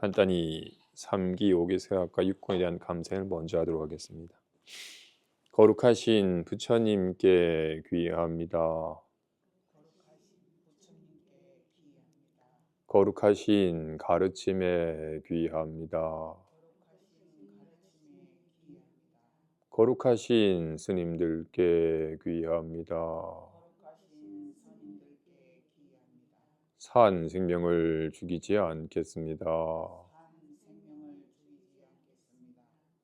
간단히 3기 5기 세학과 6권에 대한 감상을 먼저 하도록 하겠습니다. 거룩하신 부처님께 귀의합니다. 거룩하신 가르침에 귀의합니다. 거룩하신 스님들께 귀의합니다. 산 생명을 죽이지 않겠습니다.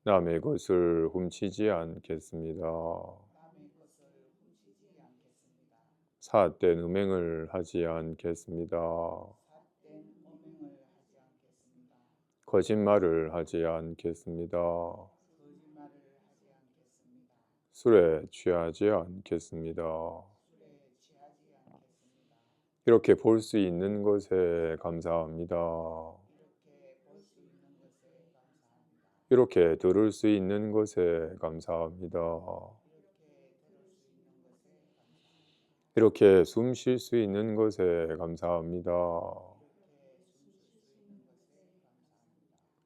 남의 것을 훔치지 않겠습니다. 삿된 음행을 하지 않겠습니다. 거짓말을 하지 않겠습니다. 술에 취하지 않겠습니다. 이렇게 볼 수 있는 것에 감사합니다. 이렇게 들을 수 있는 것에 감사합니다. 이렇게 숨 쉴 수 있는 것에 감사합니다.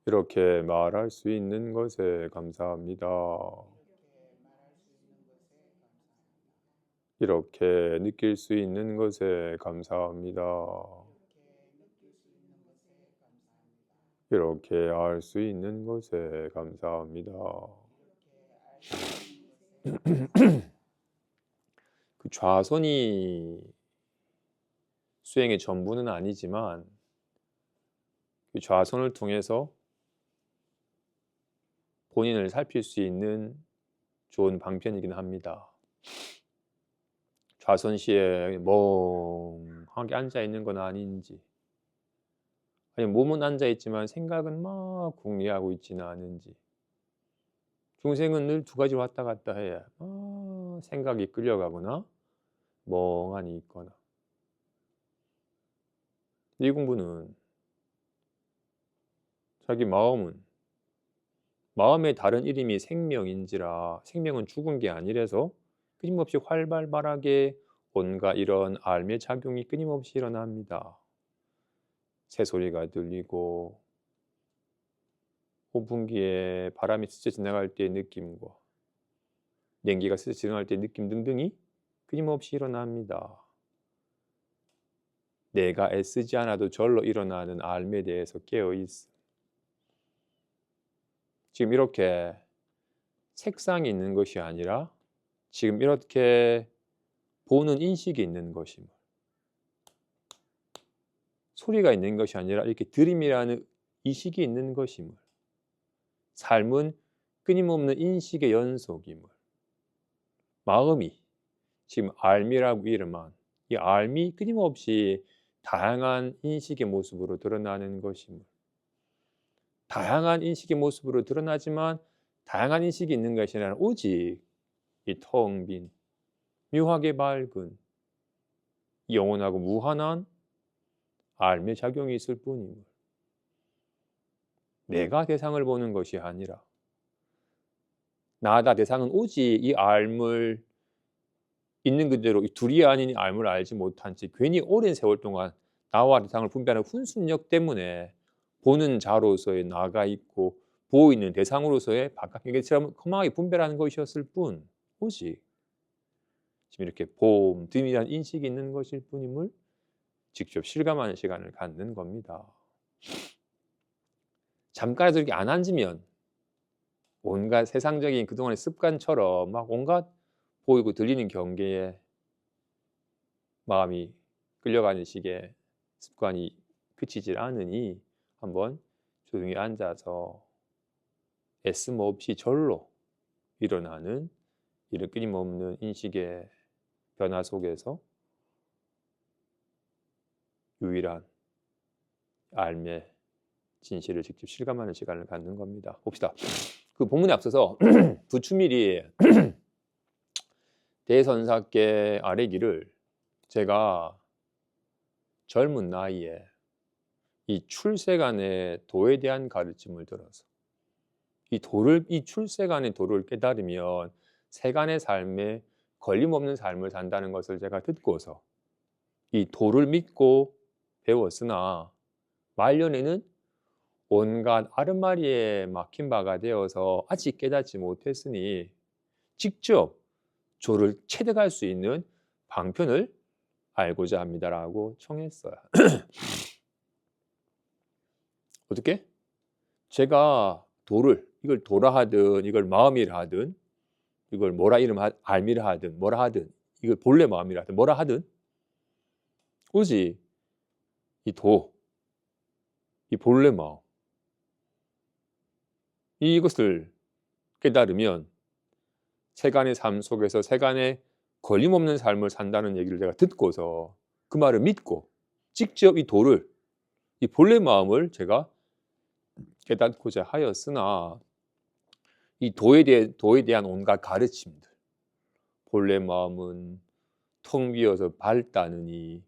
이렇게 말할 수 있는 것에 감사합니다. 이렇게 느낄 수 있는 것에 감사합니다. 이렇게 알 수 있는 것에 감사합니다. 그 좌선이 수행의 전부는 아니지만 그 좌선을 통해서 본인을 살필 수 있는 좋은 방편이긴 합니다. 좌선 시에 멍하게 앉아 있는 건 아닌지, 아니 몸은 앉아 있지만 생각은 막 궁리하고 있지는 않은지. 중생은 늘 두 가지로 왔다 갔다 해야 생각이 끌려가거나 멍하니 있거나. 이 공부는 자기 마음의 다른 이름이 생명인지라, 생명은 죽은 게 아니라서 끊임없이 활발하게 온갖 이런 알매 작용이 끊임없이 일어납니다. 새소리가 들리고 호풍기에 바람이 스쳐 지나갈 때의 느낌과 냉기가 스쳐 지나갈 때의 느낌 등등이 끊임없이 일어납니다. 내가 애쓰지 않아도 절로 일어나는 알매에 대해서 깨어있음. 지금 이렇게 색상이 있는 것이 아니라 지금 이렇게 보는 인식이 있는 것임을, 소리가 있는 것이 아니라 이렇게 들음이라는 의식이 있는 것임을, 삶은 끊임없는 인식의 연속임을, 마음이 지금 알미라고 이름한 이 알미 끊임없이 다양한 인식의 모습으로 드러나는 것임을, 다양한 인식의 모습으로 드러나지만 다양한 인식이 있는 것이 아니라 오직 이 텅 빈 묘하게 밝은 영원하고 무한한 알매 작용이 있을 뿐임을, 내가 대상을 보는 것이 아니라 나다 대상은 오직 이 알물 있는 그대로 둘이 아닌 알물 알지 못한 채 괜히 오랜 세월 동안 나와 대상을 분별하는 훈순력 때문에 보는 자로서의 나가 있고 보이는 대상으로서의 바깥경계처럼 험하게 분별하는 것이었을 뿐, 오직 지금 이렇게 봄, 듬이란 인식이 있는 것일 뿐임을 직접 실감하는 시간을 갖는 겁니다. 잠깐이라도 이렇게 안 앉으면 온갖 세상적인 그동안의 습관처럼 막 온갖 보이고 들리는 경계에 마음이 끌려가는 식의 습관이 그치질 않으니 한번 조용히 앉아서 애씀 없이 절로 일어나는 이런 끊임없는 인식의 변화 속에서 유일한 알매 진실을 직접 실감하는 시간을 갖는 겁니다. 봅시다. 그 본문에 앞서서 부추밀이 대선사께 아뢰기를, 제가 젊은 나이에 이 출세간의 도에 대한 가르침을 들어서 이 출세간의 도를 깨달으면 세간의 삶에 걸림없는 삶을 산다는 것을 제가 듣고서 이 도를 믿고 배웠으나 말년에는 온갖 아르마리에 막힌 바가 되어서 아직 깨닫지 못했으니 직접 조를 체득할 수 있는 방편을 알고자 합니다라고 청했어요. 어떻게? 제가 도를 이걸 도라 하든 이걸 마음이라 하든 이걸 뭐라 알미라 하든 뭐라 하든 이걸 본래 마음이라 하든 뭐라 하든 오직 이 도, 이 본래 마음 이것을 깨달으면 세간의 삶 속에서 세간에 걸림없는 삶을 산다는 얘기를 내가 듣고서 그 말을 믿고 직접 이 도를 이 본래 마음을 제가 깨닫고자 하였으나 이 도에 대한 온갖 가르침들 본래 마음은 텅 비어서 밝다느니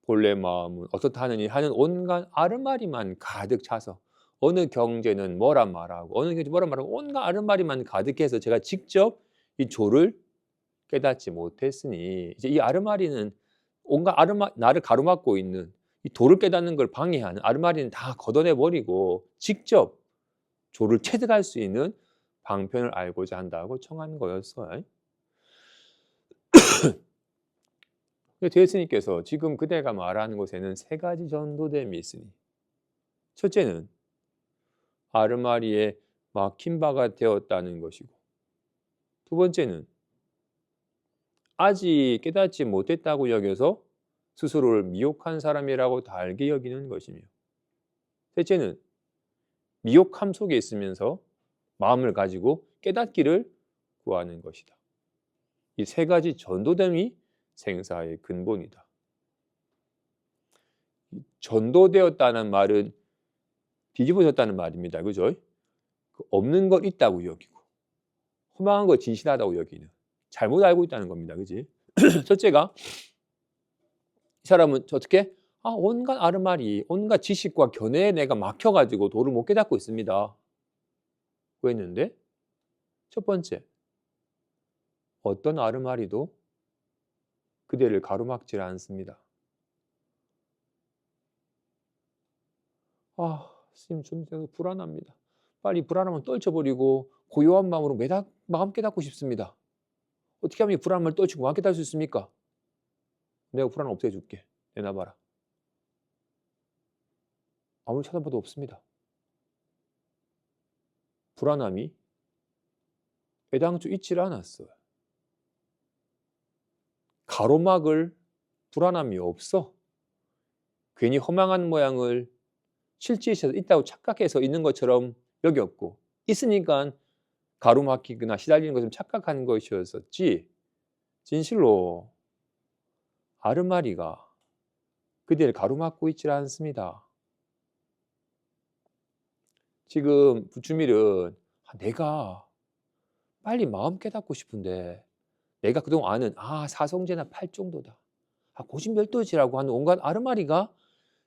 본래 마음은 어떻다 하느니 하는 온갖 아르마리만 가득 차서 어느 경제는 뭐라 말하고 어느 경제 뭐라 말하고 온갖 아르마리만 가득해서 제가 직접 이 조를 깨닫지 못했으니 이제 이 아르마리는 온갖 나를 가로막고 있는 이 도를 깨닫는 걸 방해하는 아르마리는 다 걷어내 버리고 직접 조를 체득할 수 있는 방편을 알고자 한다고 청한 거였어요. 대스님께서 지금 그대가 말하는 것에는 세 가지 전도됨이 있으니 첫째는 아르마리에 막힌 바가 되었다는 것이고 두 번째는 아직 깨닫지 못했다고 여겨서 스스로를 미혹한 사람이라고 달게 여기는 것이며 셋째는 미혹함 속에 있으면서 마음을 가지고 깨닫기를 구하는 것이다. 이 세 가지 전도됨이 생사의 근본이다. 전도되었다는 말은 뒤집어졌다는 말입니다. 그죠? 없는 것 있다고 여기고 허망한 것 진실하다고 여기는 잘못 알고 있다는 겁니다. 그지? 첫째가 이 사람은 어떻게? 온갖 아르마리, 온갖 지식과 견해에 내가 막혀가지고 도를 못 깨닫고 있습니다. 그랬는데 첫 번째, 어떤 아르마리도 그대를 가로막질 않습니다. 스님 좀 불안합니다. 빨리 불안함을 떨쳐버리고 고요한 마음으로 마음 깨닫고 싶습니다. 어떻게 하면 이 불안함을 떨치고 마음 깨달을 수 있습니까? 내가 불안을 없애줄게. 내놔봐라. 아무리 찾아봐도 없습니다. 불안함이 애당초 있질 않았어요. 가로막을 불안함이 없어. 괜히 허망한 모양을 실제에서 있다고 착각해서 있는 것처럼 여겼고 있으니까 가로막히거나 시달리는 것을 착각하는 것이었었지 진실로 아르마리가 그대를 가로막고 있지 않습니다. 지금 부추밀은 내가 빨리 마음 깨닫고 싶은데 내가 그동안 아는 사성제나 팔정도다 고진별도지라고 하는 온갖 아르마리가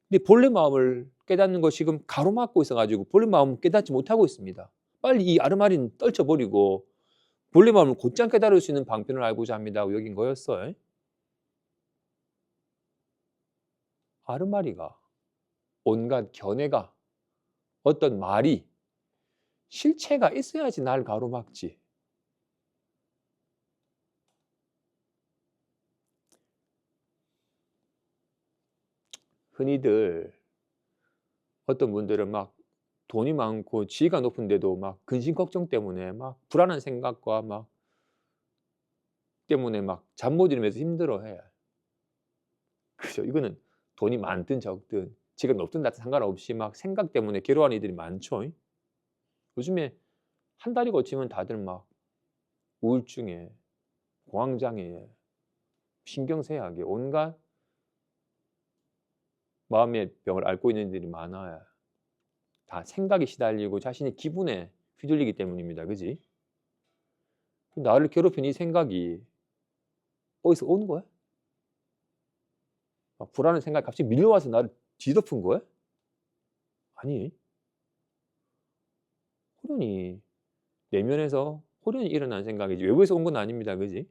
내 본래 마음을 깨닫는 것 지금 가로막고 있어가지고 본래 마음을 깨닫지 못하고 있습니다. 빨리 이 아르마리는 떨쳐버리고 본래 마음을 곧장 깨달을 수 있는 방편을 알고자 합니다 하고 여긴 거였어요. 아르마리가 온갖 견해가 어떤 말이 실체가 있어야지 날 가로막지. 흔히들 어떤 분들은 막 돈이 많고 지위가 높은데도 막 근심 걱정 때문에 막 불안한 생각과 막 때문에 막 잠 못 이루면서 힘들어해. 그죠? 이거는 돈이 많든 적든 지위가 높든 낮든 상관없이 막 생각 때문에 괴로워하는 이들이 많죠. 요즘에 한 달이 거치면 다들 막 우울증에 공황장애에 신경쇠약에 온갖 마음의 병을 앓고 있는 이들이 많아요. 다 생각에 시달리고 자신의 기분에 휘둘리기 때문입니다. 그지? 나를 괴롭히는 이 생각이 어디서 온 거야? 불안한 생각이 갑자기 밀려와서 나를 뒤덮은 거야? 아니. 호련히 내면에서 호련히 일어난 생각이지 외부에서 온 건 아닙니다. 그지?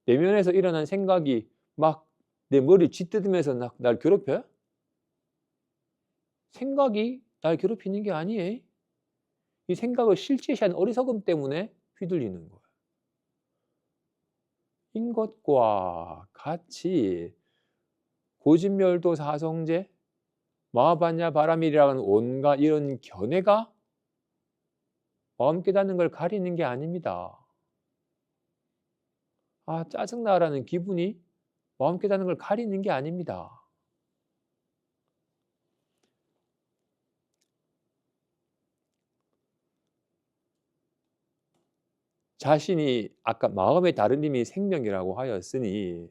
내면에서 일어난 생각이 막 내 머리를 짓뜯으면서 날 괴롭혀요? 생각이 날 괴롭히는 게 아니에요. 이 생각을 실제시한 어리석음 때문에 휘둘리는 거예요. 인 것과 같이 고진멸도 사성제, 마하반야 바라밀이라는 온갖 이런 견해가 마음 깨닫는 걸 가리는 게 아닙니다. 아, 짜증나라는 기분이 마음 깨닫는 걸 가리는 게 아닙니다. 자신이 아까 마음의 다름님이 생명이라고 하였으니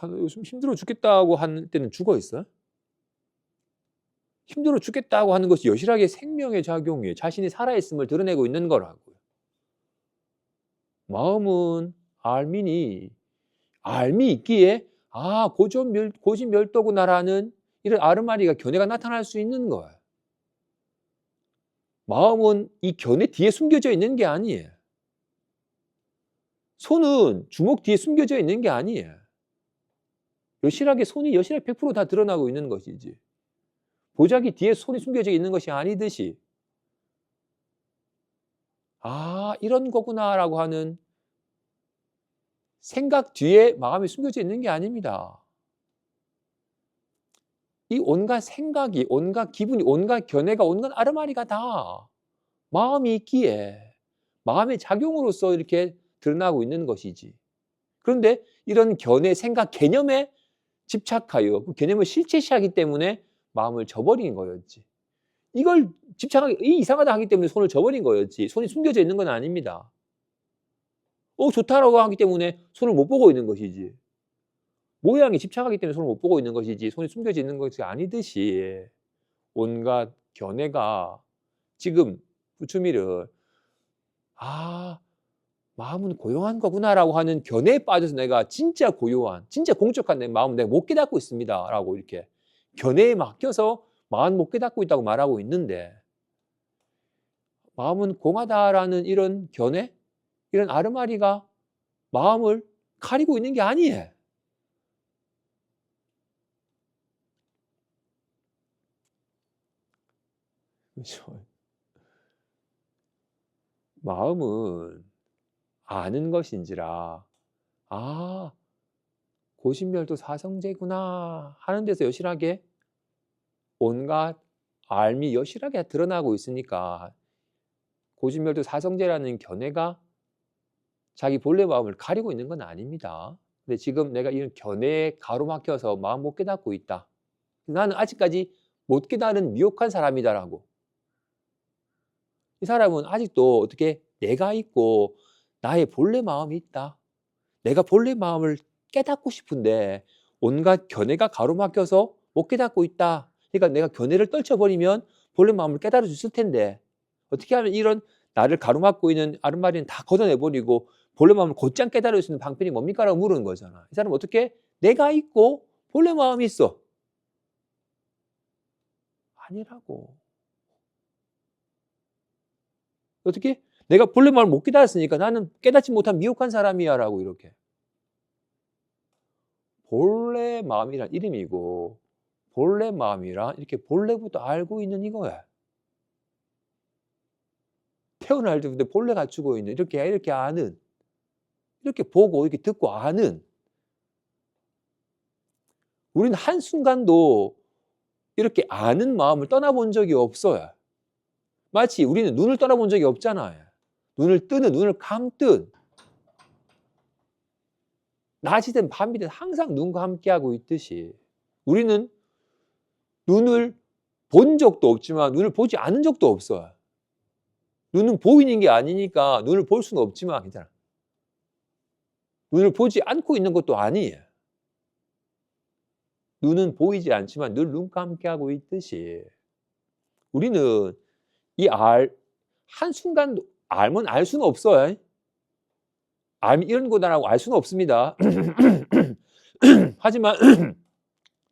요즘 힘들어 죽겠다고 할 때는 죽어 있어요? 힘들어 죽겠다고 하는 것이 여실하게 생명의 작용이에요. 자신이 살아있음을 드러내고 있는 거라고요. 마음은 알미 있기에 고진멸도구나라는 이런 아르마리가 견해가 나타날 수 있는 거예요. 마음은 이 견해 뒤에 숨겨져 있는 게 아니에요. 손은 주먹 뒤에 숨겨져 있는 게 아니에요. 손이 여실하게 100% 다 드러나고 있는 것이지. 보자기 뒤에 손이 숨겨져 있는 것이 아니듯이 이런 거구나라고 하는 생각 뒤에 마음이 숨겨져 있는 게 아닙니다. 이 온갖 생각이, 온갖 기분이, 온갖 견해가, 온갖 아르마리가 다 마음이 있기에 마음의 작용으로서 이렇게 드러나고 있는 것이지. 그런데 이런 견해, 생각, 개념에 집착하여 그 개념을 실체시하기 때문에 마음을 저버린 거였지. 이걸 이상하다 하기 때문에 손을 저버린 거였지. 손이 숨겨져 있는 건 아닙니다. 좋다라고 하기 때문에 손을 못 보고 있는 것이지. 모양에 집착하기 때문에 손을 못 보고 있는 것이지 손이 숨겨져 있는 것이 아니듯이 온갖 견해가 지금 부추미를 마음은 고요한 거구나라고 하는 견해에 빠져서 내가 진짜 고요한, 진짜 공적한 내 마음을 내가 못 깨닫고 있습니다라고 이렇게 견해에 맡겨서 마음 못 깨닫고 있다고 말하고 있는데 마음은 공하다라는 이런 견해, 이런 아르마리가 마음을 가리고 있는 게 아니에요. 그렇죠. 마음은 아는 것인지라 고신멸도 사성제구나 하는 데서 여실하게 온갖 알미 여실하게 드러나고 있으니까 고신멸도 사성제라는 견해가 자기 본래 마음을 가리고 있는 건 아닙니다. 근데 지금 내가 이런 견해에 가로막혀서 마음 못 깨닫고 있다. 나는 아직까지 못 깨달은 미혹한 사람이다라고. 이 사람은 아직도 어떻게 내가 있고 나의 본래 마음이 있다. 내가 본래 마음을 깨닫고 싶은데 온갖 견해가 가로막혀서 못 깨닫고 있다. 그러니까 내가 견해를 떨쳐버리면 본래 마음을 깨달을 수 있을 텐데 어떻게 하면 이런 나를 가로막고 있는 아른마리는 다 걷어내버리고 본래 마음을 곧장 깨달을 수 있는 방편이 뭡니까? 라고 물은 거잖아. 이 사람은 어떻게? 내가 있고 본래 마음이 있어. 아니라고. 어떻게? 내가 본래 마음을 못 깨달았으니까 나는 깨닫지 못한 미혹한 사람이야 라고 이렇게. 본래 마음이란 이름이고 본래 마음이란 이렇게 본래부터 알고 있는 이거야. 태어날 때부터 본래 갖추고 있는 이렇게 아는 이렇게 보고 이렇게 듣고 아는 우리는 한순간도 이렇게 아는 마음을 떠나본 적이 없어요. 마치 우리는 눈을 떠나본 적이 없잖아요. 눈을 감든 낮이든 밤이든 항상 눈과 함께하고 있듯이 우리는 눈을 본 적도 없지만 눈을 보지 않은 적도 없어요. 눈은 보이는 게 아니니까 눈을 볼 수는 없지만 괜찮아. 눈을 보지 않고 있는 것도 아니에요. 눈은 보이지 않지만 늘 눈과 함께하고 있듯이 우리는 한순간도 알면 알 수는 없어요. 알면 이런 거다라고 알 수는 없습니다. 하지만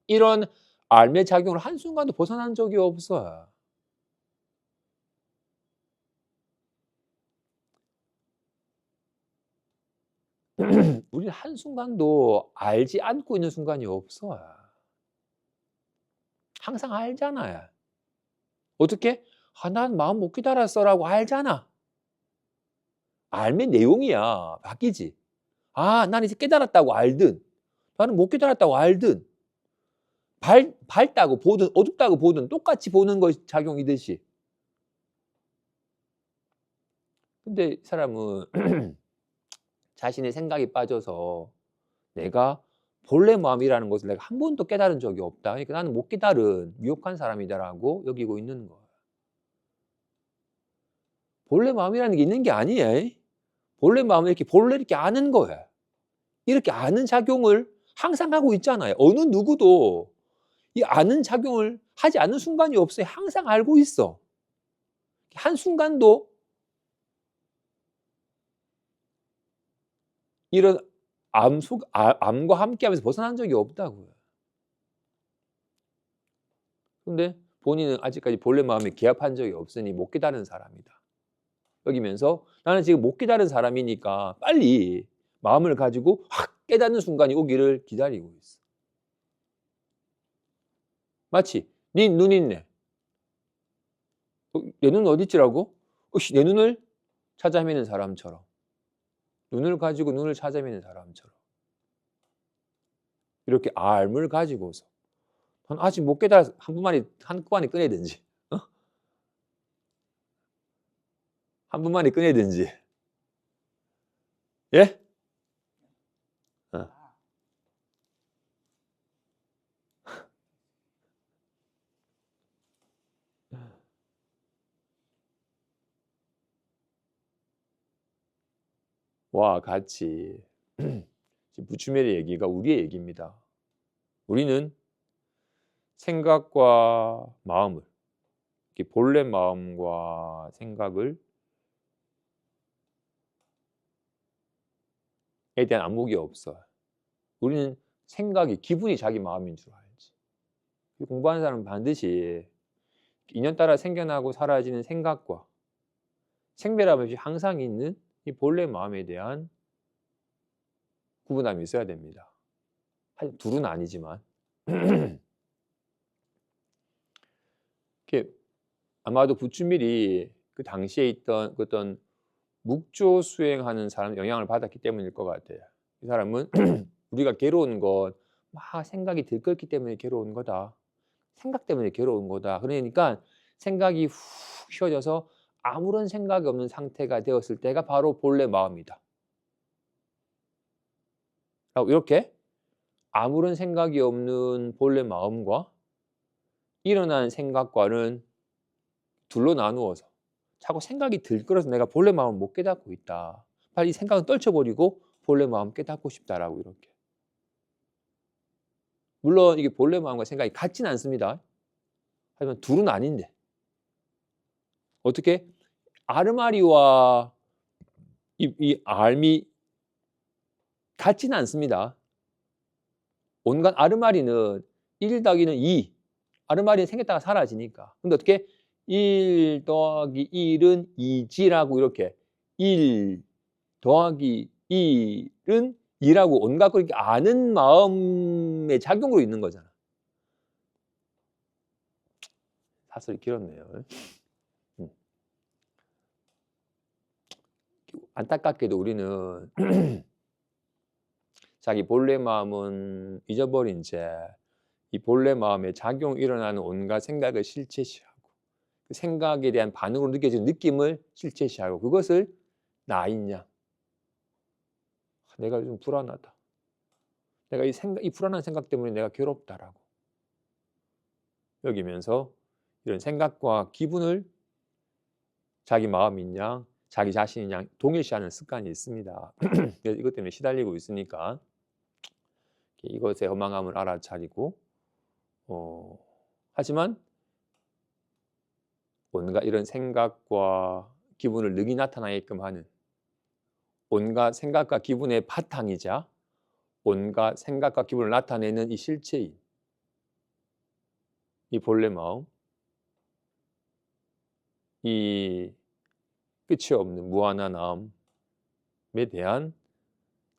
이런 알매 작용을 한순간도 벗어난 적이 없어요. 우리는 한순간도 알지 않고 있는 순간이 없어요. 항상 알잖아요. 어떻게? 난 마음 못 깨달았어라고 알잖아. 알면 내용이야. 바뀌지. 난 이제 깨달았다고 알든, 나는 못 깨달았다고 알든, 밝다고 보든 어둡다고 보든 똑같이 보는 것이 작용이듯이. 근데 사람은 자신의 생각이 빠져서 내가 본래 마음이라는 것을 내가 한 번도 깨달은 적이 없다. 그러니까 나는 못 깨달은 미혹한 사람이다라고 여기고 있는 거야. 본래 마음이라는 게 있는 게 아니에요. 본래 마음을 본래 이렇게 아는 거야. 이렇게 아는 작용을 항상 하고 있잖아요. 어느 누구도 이 아는 작용을 하지 않는 순간이 없어요. 항상 알고 있어. 한순간도 이런 암과 함께하면서 벗어난 적이 없다고요. 근데 본인은 아직까지 본래 마음에 기합한 적이 없으니 못 깨달은 사람이다. 여기면서 나는 지금 못 깨달은 사람이니까 빨리 마음을 가지고 확 깨닫는 순간이 오기를 기다리고 있어. 마치 네 눈 있네. 내 눈 어디 있지라고? 내 눈을 찾아 헤매는 사람처럼. 눈을 가지고 눈을 찾아 헤매는 사람처럼. 이렇게 알을 가지고서 아직 못 깨달아서 한꺼번에 꺼내든지, 한꺼번에 꺼내든지. 예? 어. 와 같이 지금 부추멜의 얘기가 우리의 얘기입니다. 우리는 생각과 마음을, 본래 마음과 생각을 에 대한 안목이 없어요. 우리는 생각이, 기분이 자기 마음인 줄 알지. 공부하는 사람은 반드시 인연따라 생겨나고 사라지는 생각과 생별함 없이 항상 있는 이 본래 마음에 대한 구분함이 있어야 됩니다. 둘은 아니지만. 이렇게 아마도 부추밀이 그 당시에 있던 어떤 묵조 수행하는 사람 영향을 받았기 때문일 것 같아요. 이 사람은 우리가 괴로운 건 막 생각이 들끓기 때문에 괴로운 거다. 생각 때문에 괴로운 거다. 그러니까 생각이 훅 쉬어져서 아무런 생각이 없는 상태가 되었을 때가 바로 본래 마음이다. 이렇게 아무런 생각이 없는 본래 마음과 일어난 생각과는 둘로 나누어서 자꾸 생각이 들끓어서 내가 본래 마음을 못 깨닫고 있다. 빨리 이 생각을 떨쳐버리고 본래 마음 깨닫고 싶다라고 이렇게. 물론 이게 본래 마음과 생각이 같지는 않습니다. 하지만 둘은 아닌데. 어떻게? 아르마리와 이 알미 같지는 않습니다. 온갖 아르마리는 1 더하기는 2. 아르마리는 생겼다가 사라지니까. 근데 어떻게? 1 더하기 1은 2지라고 이렇게 1 더하기 1은 2라고 온갖 그렇게 아는 마음의 작용으로 있는 거잖아. 사설이 길었네요. 안타깝게도 우리는 자기 본래 마음은 잊어버린 채 이 본래 마음의 작용 일어나는 온갖 생각을 실체시하고 그 생각에 대한 반응으로 느껴지는 느낌을 실체시하고 그것을 나 있냐? 내가 요즘 불안하다. 내가 이 불안한 생각 때문에 내가 괴롭다라고 여기면서 이런 생각과 기분을 자기 마음인 양, 자기 자신인 양 동일시하는 습관이 있습니다. 그래서 이것 때문에 시달리고 있으니까 이것의 허망함을 알아차리고 하지만 온갖 이런 생각과 기분을 능히 나타나게끔 하는 온갖 생각과 기분의 바탕이자 온갖 생각과 기분을 나타내는 이 실체인 이 본래 마음, 이 끝이 없는 무한한 마음에 대한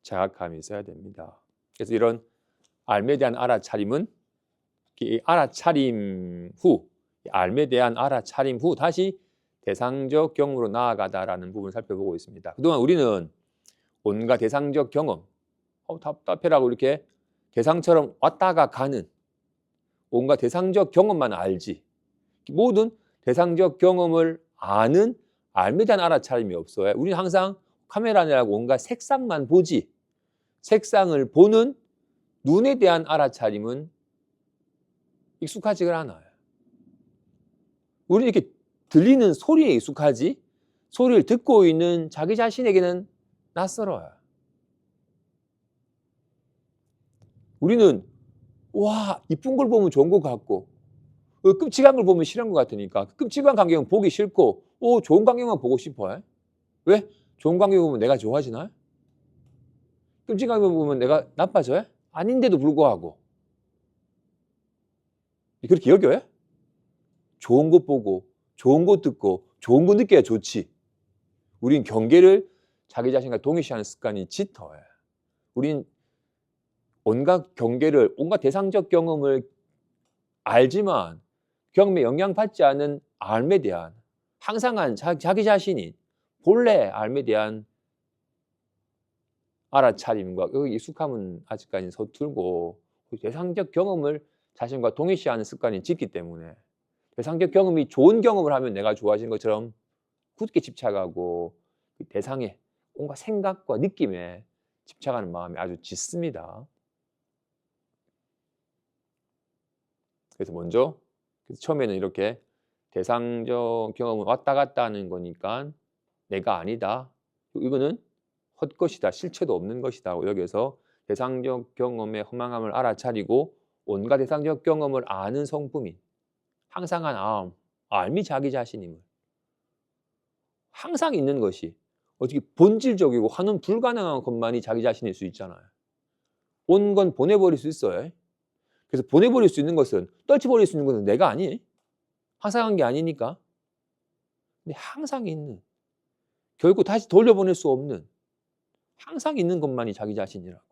자각함이 있어야 됩니다. 그래서 이런 알에 대한 알아차림은 이 알아차림 후 알에 대한 알아차림 후 다시 대상적 경험으로 나아가다라는 부분을 살펴보고 있습니다. 그동안 우리는 온갖 대상적 경험, 답답해라고 이렇게 대상처럼 왔다가 가는 온갖 대상적 경험만 알지, 모든 대상적 경험을 아는 알에 대한 알아차림이 없어요. 우리는 항상 카메라라고 온갖 색상만 보지, 색상을 보는 눈에 대한 알아차림은 익숙하지가 않아요. 우리는 이렇게 들리는 소리에 익숙하지 소리를 듣고 있는 자기 자신에게는 낯설어요. 우리는 와, 이쁜 걸 보면 좋은 것 같고 끔찍한 걸 보면 싫은 것 같으니까 끔찍한 광경은 보기 싫고 좋은 광경만 보고 싶어요. 왜? 좋은 광경 보면 내가 좋아지나요? 끔찍한 거 보면 내가 나빠져요? 아닌데도 불구하고 그렇게 여겨요? 좋은 것 보고 좋은 것 듣고 좋은 거 느껴야 좋지. 우린 경계를 자기 자신과 동일시하는 습관이 짙어요. 우린 온갖 경계를, 온갖 대상적 경험을 알지만 경험에 영향받지 않은 알에 대한 항상한 자기 자신이 본래 알에 대한 알아차림과 익숙함은 아직까지 서툴고 대상적 경험을 자신과 동일시하는 습관이 짙기 때문에 대상적 경험이 좋은 경험을 하면 내가 좋아지는 것처럼 굳게 집착하고 그 대상에 온갖 생각과 느낌에 집착하는 마음이 아주 짙습니다. 그래서 먼저 처음에는 이렇게 대상적 경험은 왔다 갔다 하는 거니까 내가 아니다, 이거는 헛것이다, 실체도 없는 것이다 여기서 대상적 경험의 허망함을 알아차리고 온갖 대상적 경험을 아는 성품인 항상한 알미 자기 자신임을 항상 있는 것이 어떻게 본질적이고 환원 불가능한 것만이 자기 자신일 수 있잖아요. 온 건 보내버릴 수 있어요. 그래서 보내버릴 수 있는 것은, 떨쳐버릴 수 있는 것은 내가 아니에요. 항상한 게 아니니까. 근데 항상 있는, 결국 다시 돌려보낼 수 없는 항상 있는 것만이 자기 자신이라고.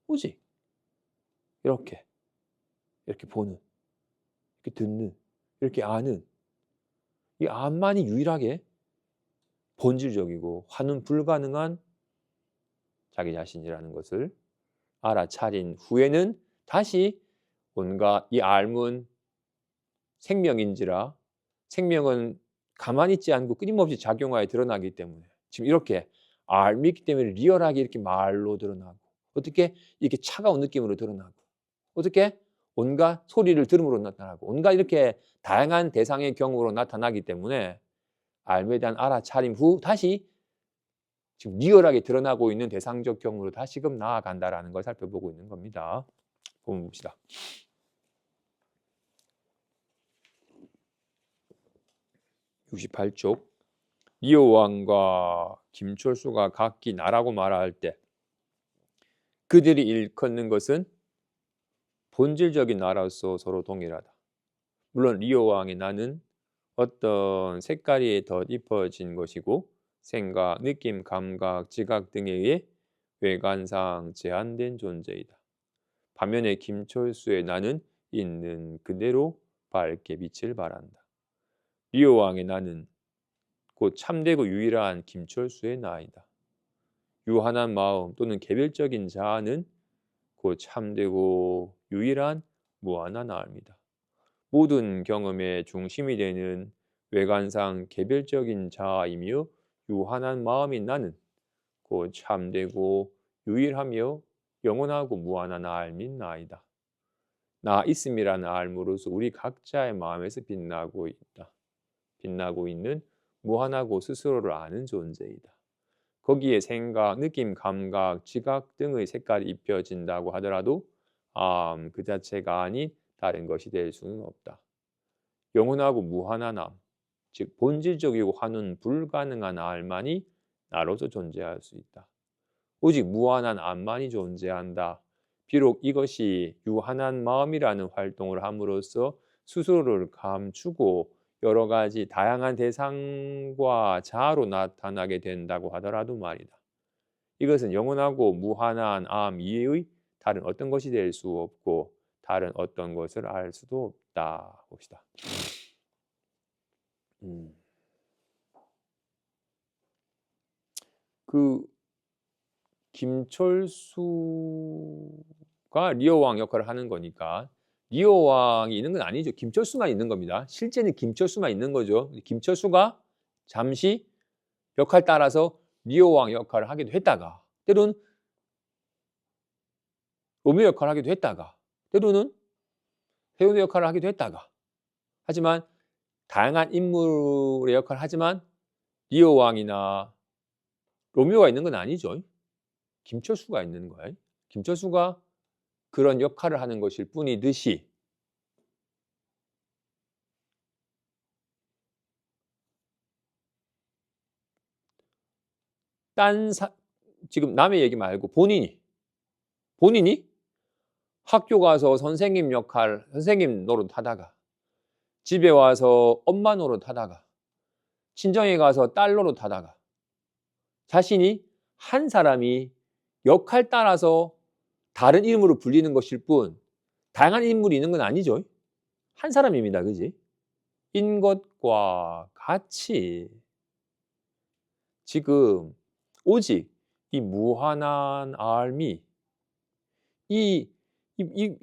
오직 이렇게 보는, 이렇게 듣는, 이렇게 아는 이 암만이 유일하게 본질적이고 환원 불가능한 자기 자신이라는 것을 알아차린 후에는 다시 온갖 이 알문 생명인지라 생명은 가만히 있지 않고 끊임없이 작용하여 드러나기 때문에 지금 이렇게 알미 있기 때문에 리얼하게 이렇게 말로 드러나고 어떻게 이렇게 차가운 느낌으로 드러나고 어떻게 온갖 소리를 들음으로 나타나고 온갖 이렇게 다양한 대상의 경우로 나타나기 때문에 알에 대한 알아차림 후 다시 지금 리얼하게 드러나고 있는 대상적 경우로 다시금 나아간다라는 걸 살펴보고 있는 겁니다. 보면 봅시다. 68쪽 리오 왕과 김철수가 각기 나라고 말할 때 그들이 일컫는 것은 본질적인 나라로서 서로 동일하다. 물론 리오 왕의 나는 어떤 색깔이 덧입혀진 것이고 생각, 느낌, 감각, 지각 등에 의해 외관상 제한된 존재이다. 반면에 김철수의 나는 있는 그대로 밝게 빛을 발한다. 리오 왕의 나는 곧 참되고 유일한 김철수의 나이다. 유한한 마음 또는 개별적인 자아는 곧 참되고 유일한 무한한 나입니다. 모든 경험의 중심이 되는 외관상 개별적인 자아이며 유한한 마음인 나는 곧 참되고 유일하며 영원하고 무한한 알민 나이다. 나 있음이라는 알므로서 우리 각자의 마음에서 빛나고 있다. 빛나고 있는 무한하고 스스로를 아는 존재이다. 거기에 생각, 느낌, 감각, 지각 등의 색깔이 입혀진다고 하더라도 그 자체가 아닌 다른 것이 될 수는 없다. 영원하고 무한한 암, 즉 본질적이고 환원 불가능한 알만이 나로서 존재할 수 있다. 오직 무한한 암만이 존재한다. 비록 이것이 유한한 마음이라는 활동을 함으로써 스스로를 감추고 여러 가지 다양한 대상과 자아로 나타나게 된다고 하더라도 말이다. 이것은 영원하고 무한한 암 이외의 다른 어떤 것이 될 수 없고 다른 어떤 것을 알 수도 없다. 봅시다. 그 김철수가 리오 왕 역할을 하는 거니까 리오 왕이 있는 건 아니죠. 김철수만 있는 겁니다. 실제는 김철수만 있는 거죠. 김철수가 잠시 역할 따라서 리오 왕 역할을 하기도 했다가 때로는 로미오 역할을 하기도 했다가 때로는 헤오드 역할을 하기도 했다가 하지만 다양한 인물의 역할을 하지만 리오 왕이나 로미오가 있는 건 아니죠. 김철수가 있는 거예요. 김철수가 그런 역할을 하는 것일 뿐이듯이 지금 남의 얘기 말고 본인이 학교 가서 선생님 노릇 하다가 집에 와서 엄마 노릇 하다가 친정에 가서 딸 노릇 하다가 자신이 한 사람이 역할 따라서 다른 이름으로 불리는 것일 뿐 다양한 인물이 있는 건 아니죠. 한 사람입니다. 그지? 인 것과 같이 지금 오직 이 무한한 알미 이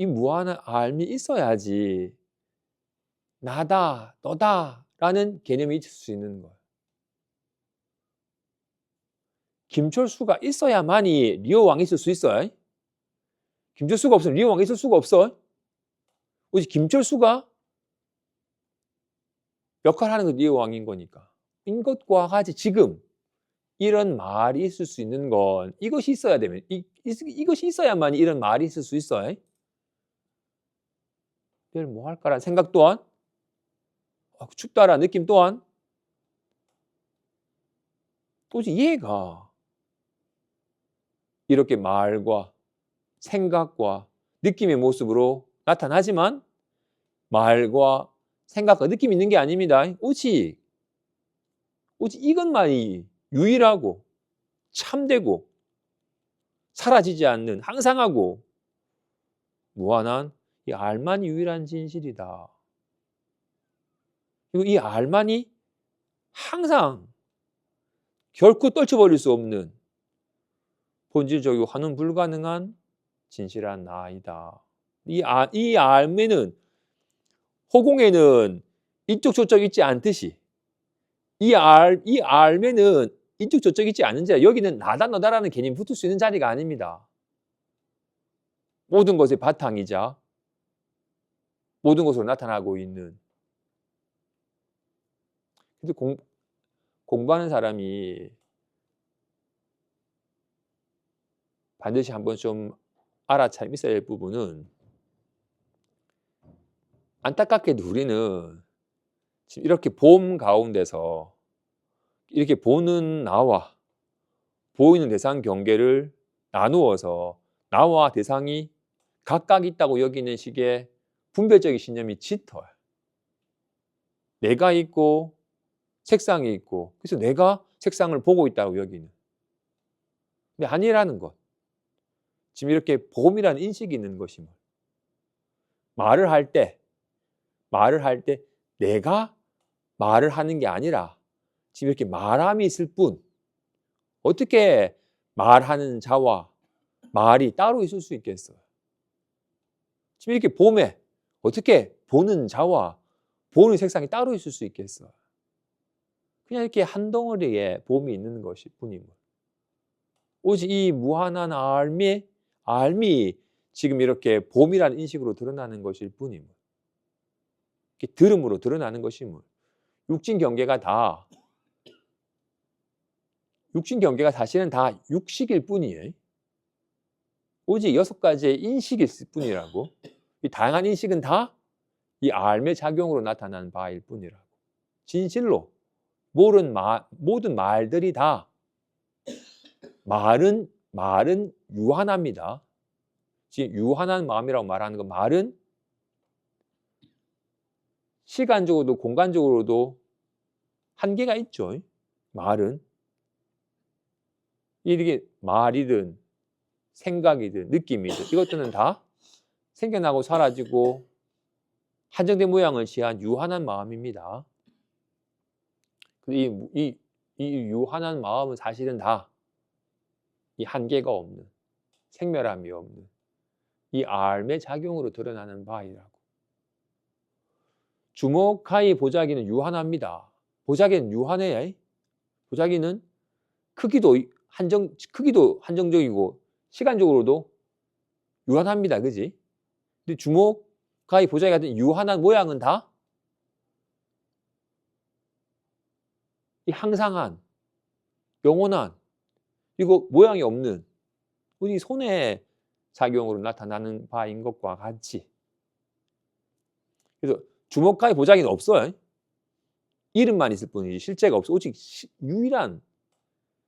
무한한 알미 있어야지 나다 너다 라는 개념이 있을 수 있는 거예요. 김철수가 있어야만이 리오 왕이 있을 수 있어요. 김철수가 없으면 리오 왕이 있을 수가 없어. 오직 김철수가 역할을 하는 건 리오 왕인 거니까. 인 것과 같이 지금 이런 말이 있을 수 있는 건 이것이 있어야 되면 이것이 있어야만 이런 말이 있을 수 있어요. 내일 뭐 할까라는 생각 또한 춥다라는 느낌 또한 도저히 이해가 이렇게 말과 생각과 느낌의 모습으로 나타나지만 말과 생각과 느낌이 있는 게 아닙니다. 오직 이것만이 유일하고 참되고 사라지지 않는 항상하고 무한한 이 알만이 유일한 진실이다. 그리고 이 알만이 항상 결코 떨쳐버릴 수 없는 본질적이고 환원 불가능한 진실한 나이다. 이 알매는 허공에는 이쪽 저쪽 있지 않듯이 이 알매는 이쪽 저쪽 있지 않은 자리에 여기는 나다 너다라는 개념이 붙을 수 있는 자리가 아닙니다. 모든 것의 바탕이자 모든 것으로 나타나고 있는. 근데 공부하는 사람이 반드시 한번 좀 알아차림 있어야 할 부분은 안타깝게도 우리는 지금 이렇게 봄 가운데서 이렇게 보는 나와 보이는 대상 경계를 나누어서 나와 대상이 각각 있다고 여기는 식의 분별적인 신념이 짙어요. 내가 있고 색상이 있고 그래서 내가 색상을 보고 있다고 여기는. 근데 아니라는 것. 지금 이렇게 봄이라는 인식이 있는 것임을. 말을 할 때 내가 말을 하는 게 아니라 지금 이렇게 말함이 있을 뿐 어떻게 말하는 자와 말이 따로 있을 수 있겠어요? 지금 이렇게 봄에 어떻게 보는 자와 보는 색상이 따로 있을 수 있겠어요? 그냥 이렇게 한 덩어리에 봄이 있는 것일 뿐임을. 오직 이 무한한 알미 지금 이렇게 봄이라는 인식으로 드러나는 것일 뿐임을. 이렇게 들음으로 드러나는 것임을. 육신 경계가 사실은 다 육식일 뿐이에요. 오직 6가지의 인식일 뿐이라고. 이 다양한 인식은 다 이 알매 작용으로 나타나는 바일 뿐이라고. 진실로 모든 말들이 다 말은 유한합니다. 지금 유한한 마음이라고 말하는 건 말은 시간적으로도 공간적으로도 한계가 있죠. 말은 이게 말이든 생각이든 느낌이든 이것들은 다 생겨나고 사라지고 한정된 모양을 취한 유한한 마음입니다. 이 유한한 마음은 사실은 다 이 한계가 없는, 생멸함이 없는 이 알의 작용으로 드러나는 바이라고. 주목하이 보자기는 유한합니다. 보자기는 유한해요. 보자기는 크기도 한정적이고 시간적으로도 유한합니다. 그지? 근데 주목하이 보자기 같은 유한한 모양은 다 이 항상한, 영원한, 그리고 모양이 없는 우리 손의 작용으로 나타나는 바인 것과 같이. 그래서 주목하이 보자기는 없어요. 이름만 있을 뿐이지 실제가 없어. 오직 유일한,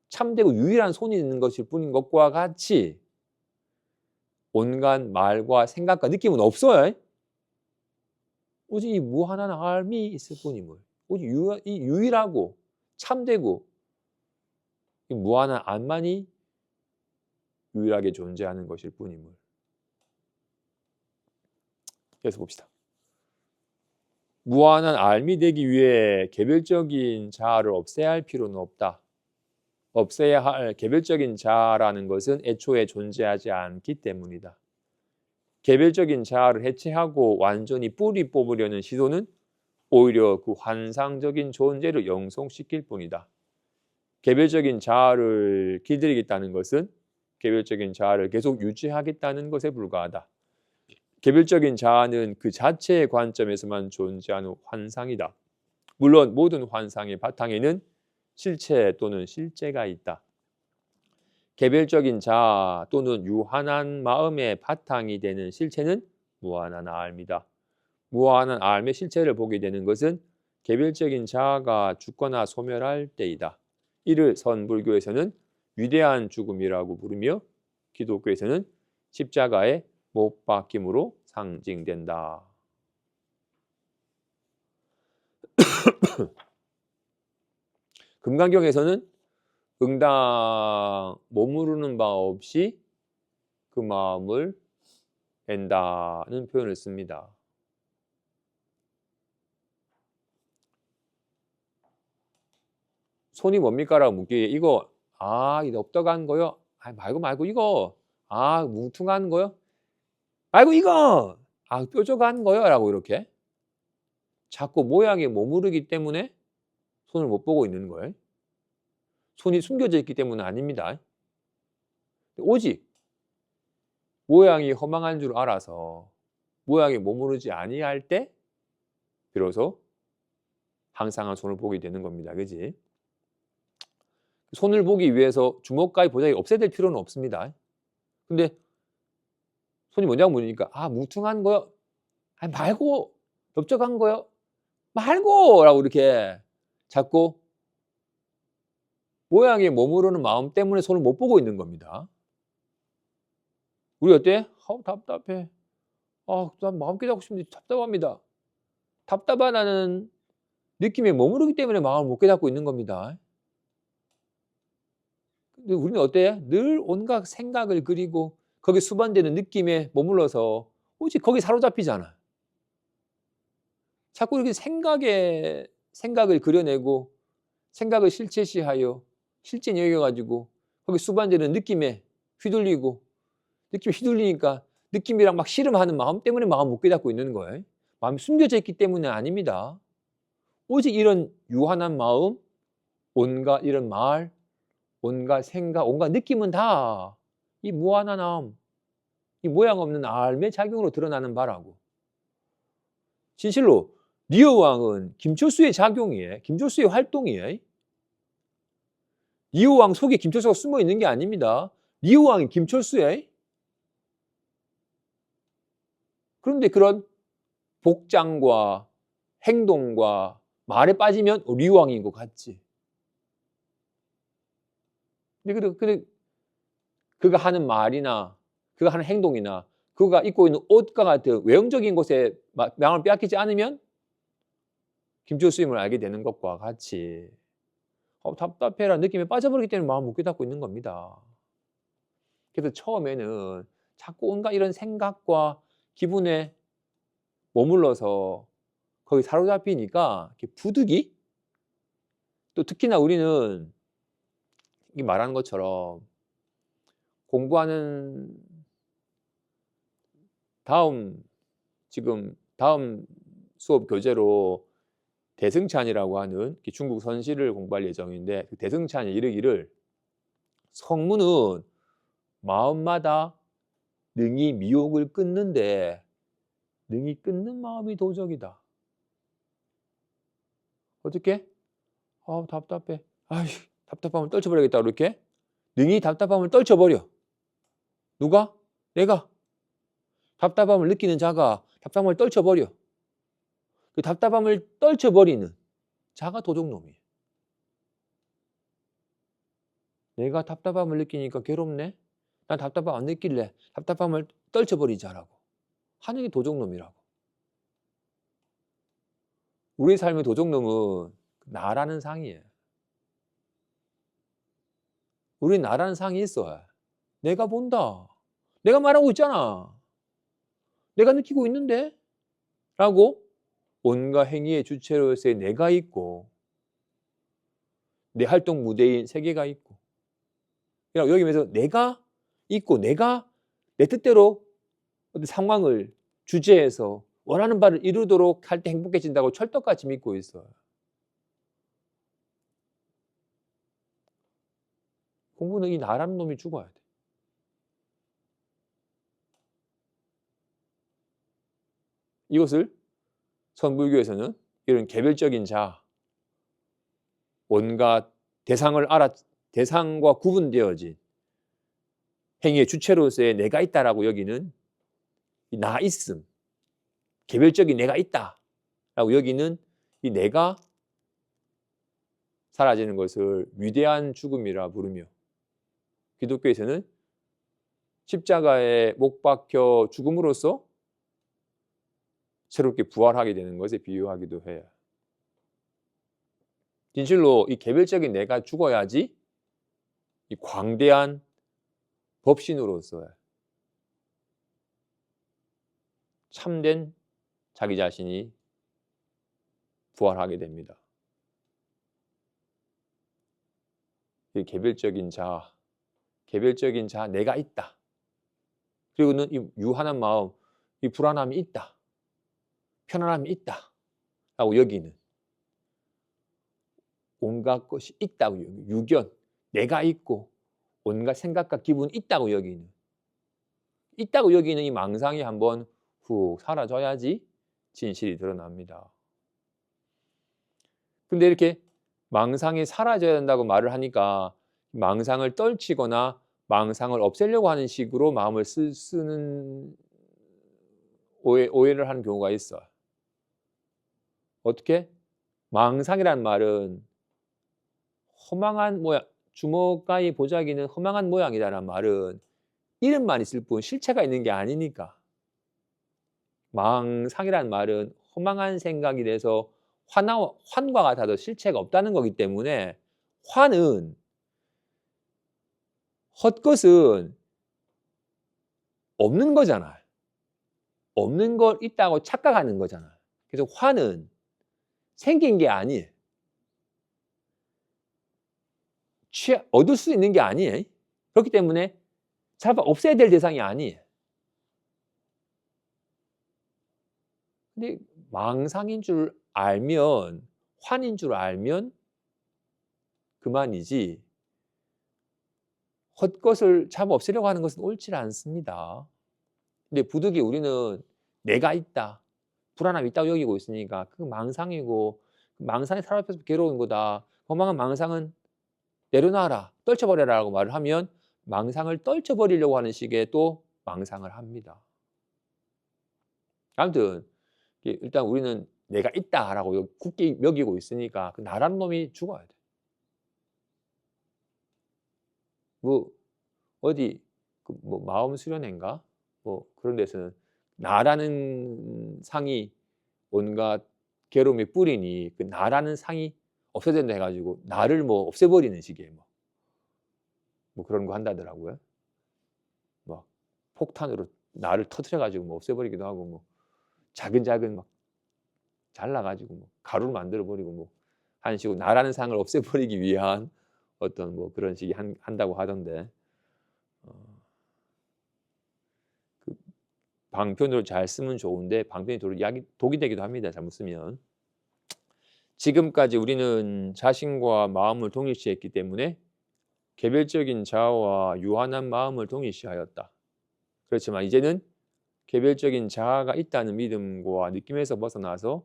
참되고 유일한 손이 있는 것일 뿐인 것과 같이 온갖 말과 생각과 느낌은 없어요. 오직 이 무한한 알미 있을 뿐임을. 오직 이 유일하고 참되고 이 무한한 알만이 유일하게 존재하는 것일 뿐임을. 그래서 봅시다. 무한한 알미 되기 위해 개별적인 자아를 없애야 할 필요는 없다. 없애야 할 개별적인 자아라는 것은 애초에 존재하지 않기 때문이다. 개별적인 자아를 해체하고 완전히 뿌리 뽑으려는 시도는 오히려 그 환상적인 존재를 영성시킬 뿐이다. 개별적인 자아를 길들이겠다는 것은 개별적인 자아를 계속 유지하겠다는 것에 불과하다. 개별적인 자아는 그 자체의 관점에서만 존재하는 환상이다. 물론 모든 환상의 바탕에는 실체 또는 실제가 있다. 개별적인 자아 또는 유한한 마음의 바탕이 되는 실체는 무한한 알미다. 무한한 알의 실체를 보게 되는 것은 개별적인 자아가 죽거나 소멸할 때이다. 이를 선불교에서는 위대한 죽음이라고 부르며 기독교에서는 십자가의 못 박힘으로 상징된다. 금강경에서는 응당 머무르는 바 없이 그 마음을 낸다는 표현을 씁니다. 손이 뭡니까라고 묻기에 이거 이거 엎덕한 거요? 말고 이거 뭉퉁한 거요? 말고 이거 뾰족한 거요? 라고 이렇게 자꾸 모양에 머무르기 때문에 손을 못 보고 있는 거예요. 손이 숨겨져 있기 때문은 아닙니다. 오직 모양이 허망한 줄 알아서 모양에 머무르지 아니할 때 비로소 항상한 손을 보게 되는 겁니다. 그지? 손을 보기 위해서 주먹가위 보자기 없애야 될 필요는 없습니다. 근데 손이 뭐냐고 물으니까 뭉퉁한 거요? 말고 넓적한 거요? 말고! 라고 이렇게 자꾸 모양에 머무르는 마음 때문에 손을 못 보고 있는 겁니다. 우리 어때? 답답해. 난 마음 깨닫고 싶은데 답답합니다. 답답하다는 느낌에 머무르기 때문에 마음을 못 깨닫고 있는 겁니다. 근데 우리는 어때요? 늘 온갖 생각을 그리고 거기에 수반되는 느낌에 머물러서 오직 거기에 사로잡히잖아. 자꾸 이렇게 생각을 그려내고 생각을 실체시하여 실제 여겨가지고 거기에 수반되는 느낌에 휘둘리고 느낌에 휘둘리니까 느낌이랑 막 씨름하는 마음 때문에 마음 못 깨닫고 있는 거예요. 마음이 숨겨져 있기 때문은 아닙니다. 오직 이런 유한한 마음, 온갖 이런 말, 온갖 생각, 온갖 느낌은 다 이 무한한 이 모양 없는 알의 작용으로 드러나는 바라고. 진실로 리어 왕은 김철수의 작용이에요. 김철수의 활동이에요. 리어 왕 속에 김철수가 숨어 있는 게 아닙니다. 리어 왕이 김철수예요. 그런데 그런 복장과 행동과 말에 빠지면 리어 왕인 것 같지. 근데 그가 하는 말이나 그가 하는 행동이나 그가 입고 있는 옷과 같은 외형적인 것에 명을 빼앗기지 않으면 김철수임을 알게 되는 것과 같이 답답해라 느낌에 빠져버리기 때문에 마음 못 깨닫고 있는 겁니다. 그래서 처음에는 자꾸 온갖 이런 생각과 기분에 머물러서 거기 사로잡히니까 부득이 또 특히나 우리는 이 말하는 것처럼 공부하는 다음 수업 교재로 대승찬이라고 하는 중국 선시를 공부할 예정인데, 그 대승찬이 이르기를 성문은 마음마다 능히 미혹을 끊는데 능히 끊는 마음이 도적이다. 어떻게? 답답해. 답답함을 떨쳐버리겠다. 이렇게 능히 답답함을 떨쳐버려. 누가? 내가. 답답함을 느끼는 자가 답답함을 떨쳐버려. 그 답답함을 떨쳐버리는 자가 도적놈이에요. 내가 답답함을 느끼니까 괴롭네? 난 답답함 안 느낄래. 답답함을 떨쳐버리자라고 하는 게 도적놈이라고. 우리 삶의 도적놈은 나라는 상이에요. 우리 나라는 상이 있어요. 내가 본다. 내가 말하고 있잖아. 내가 느끼고 있는데? 라고 온갖 행위의 주체로서의 내가 있고, 내 활동 무대인 세계가 있고, 여기면서 내가 있고, 내가 내 뜻대로 어떤 상황을 주제해서 원하는 바를 이루도록 할 때 행복해진다고 철떡같이 믿고 있어요. 공부는 이 나라는 놈이 죽어야 돼. 이것을 선불교에서는 이런 개별적인 자, 온갖 대상과 구분되어진 행위의 주체로서의 내가 있다라고 여기는 이 나 있음, 개별적인 내가 있다라고 여기는 이 내가 사라지는 것을 위대한 죽음이라 부르며, 기독교에서는 십자가에 못 박혀 죽음으로써 새롭게 부활하게 되는 것에 비유하기도 해요. 진실로 이 개별적인 내가 죽어야지 이 광대한 법신으로서 참된 자기 자신이 부활하게 됩니다. 이 개별적인 자 내가 있다. 그리고는 이 유한한 마음, 이 불안함이 있다. 편안함이 있다. 라고 여기는 온갖 것이 있다고 여기는 유견, 내가 있고 온갖 생각과 기분이 있다고 여기는 이 망상이 한번 훅 사라져야지 진실이 드러납니다. 근데 이렇게 망상이 사라져야 된다고 말을 하니까 망상을 떨치거나 망상을 없애려고 하는 식으로 마음을 쓰는 오해를 하는 경우가 있어요. 어떻게? 망상이란 말은 허망한 모양, 주먹가의 보자기는 허망한 모양이라는 말은 이름만 있을 뿐 실체가 있는 게 아니니까. 망상이란 말은 허망한 생각이 돼서 환과 같아도 실체가 없다는 거기 때문에 헛것은 없는 거잖아요. 없는 걸 있다고 착각하는 거잖아요. 그래서 화는 생긴 게 아니에요. 얻을 수 있는 게 아니에요. 그렇기 때문에 잡아 없애야 될 대상이 아니에요. 근데 망상인 줄 알면, 환인 줄 알면 그만이지 헛것을 잡아 없애려고 하는 것은 옳지 않습니다. 근데 부득이 우리는 내가 있다, 불안함이 있다고 여기고 있으니까 그 망상이고 망상이 사람 앞에서 괴로운 거다. 허망한 망상은 내려놔라, 떨쳐버려라 라고 말을 하면 망상을 떨쳐버리려고 하는 식의 또 망상을 합니다. 아무튼 일단 우리는 내가 있다라고 굳게 여기고 있으니까 그 나라는 놈이 죽어야 돼. 어디 마음 수련회인가 그런 데서는 나라는 상이 온갖 괴로움의 뿌리니 그 나라는 상이 없어야 된다 해가지고 나를 없애버리는 식의 그런 거 한다더라고요. 폭탄으로 나를 터뜨려가지고 없애버리기도 하고 작은 막 잘라가지고 가루를 만들어버리고 한 식으로 나라는 상을 없애버리기 위한 어떤 뭐 그런 식이 한다고 하던데 어 그 방편으로 잘 쓰면 좋은데 방편이 독이 되기도 합니다, 잘못 쓰면. 지금까지 우리는 자신과 마음을 동일시했기 때문에 개별적인 자아와 유한한 마음을 동일시하였다. 그렇지만 이제는 개별적인 자아가 있다는 믿음과 느낌에서 벗어나서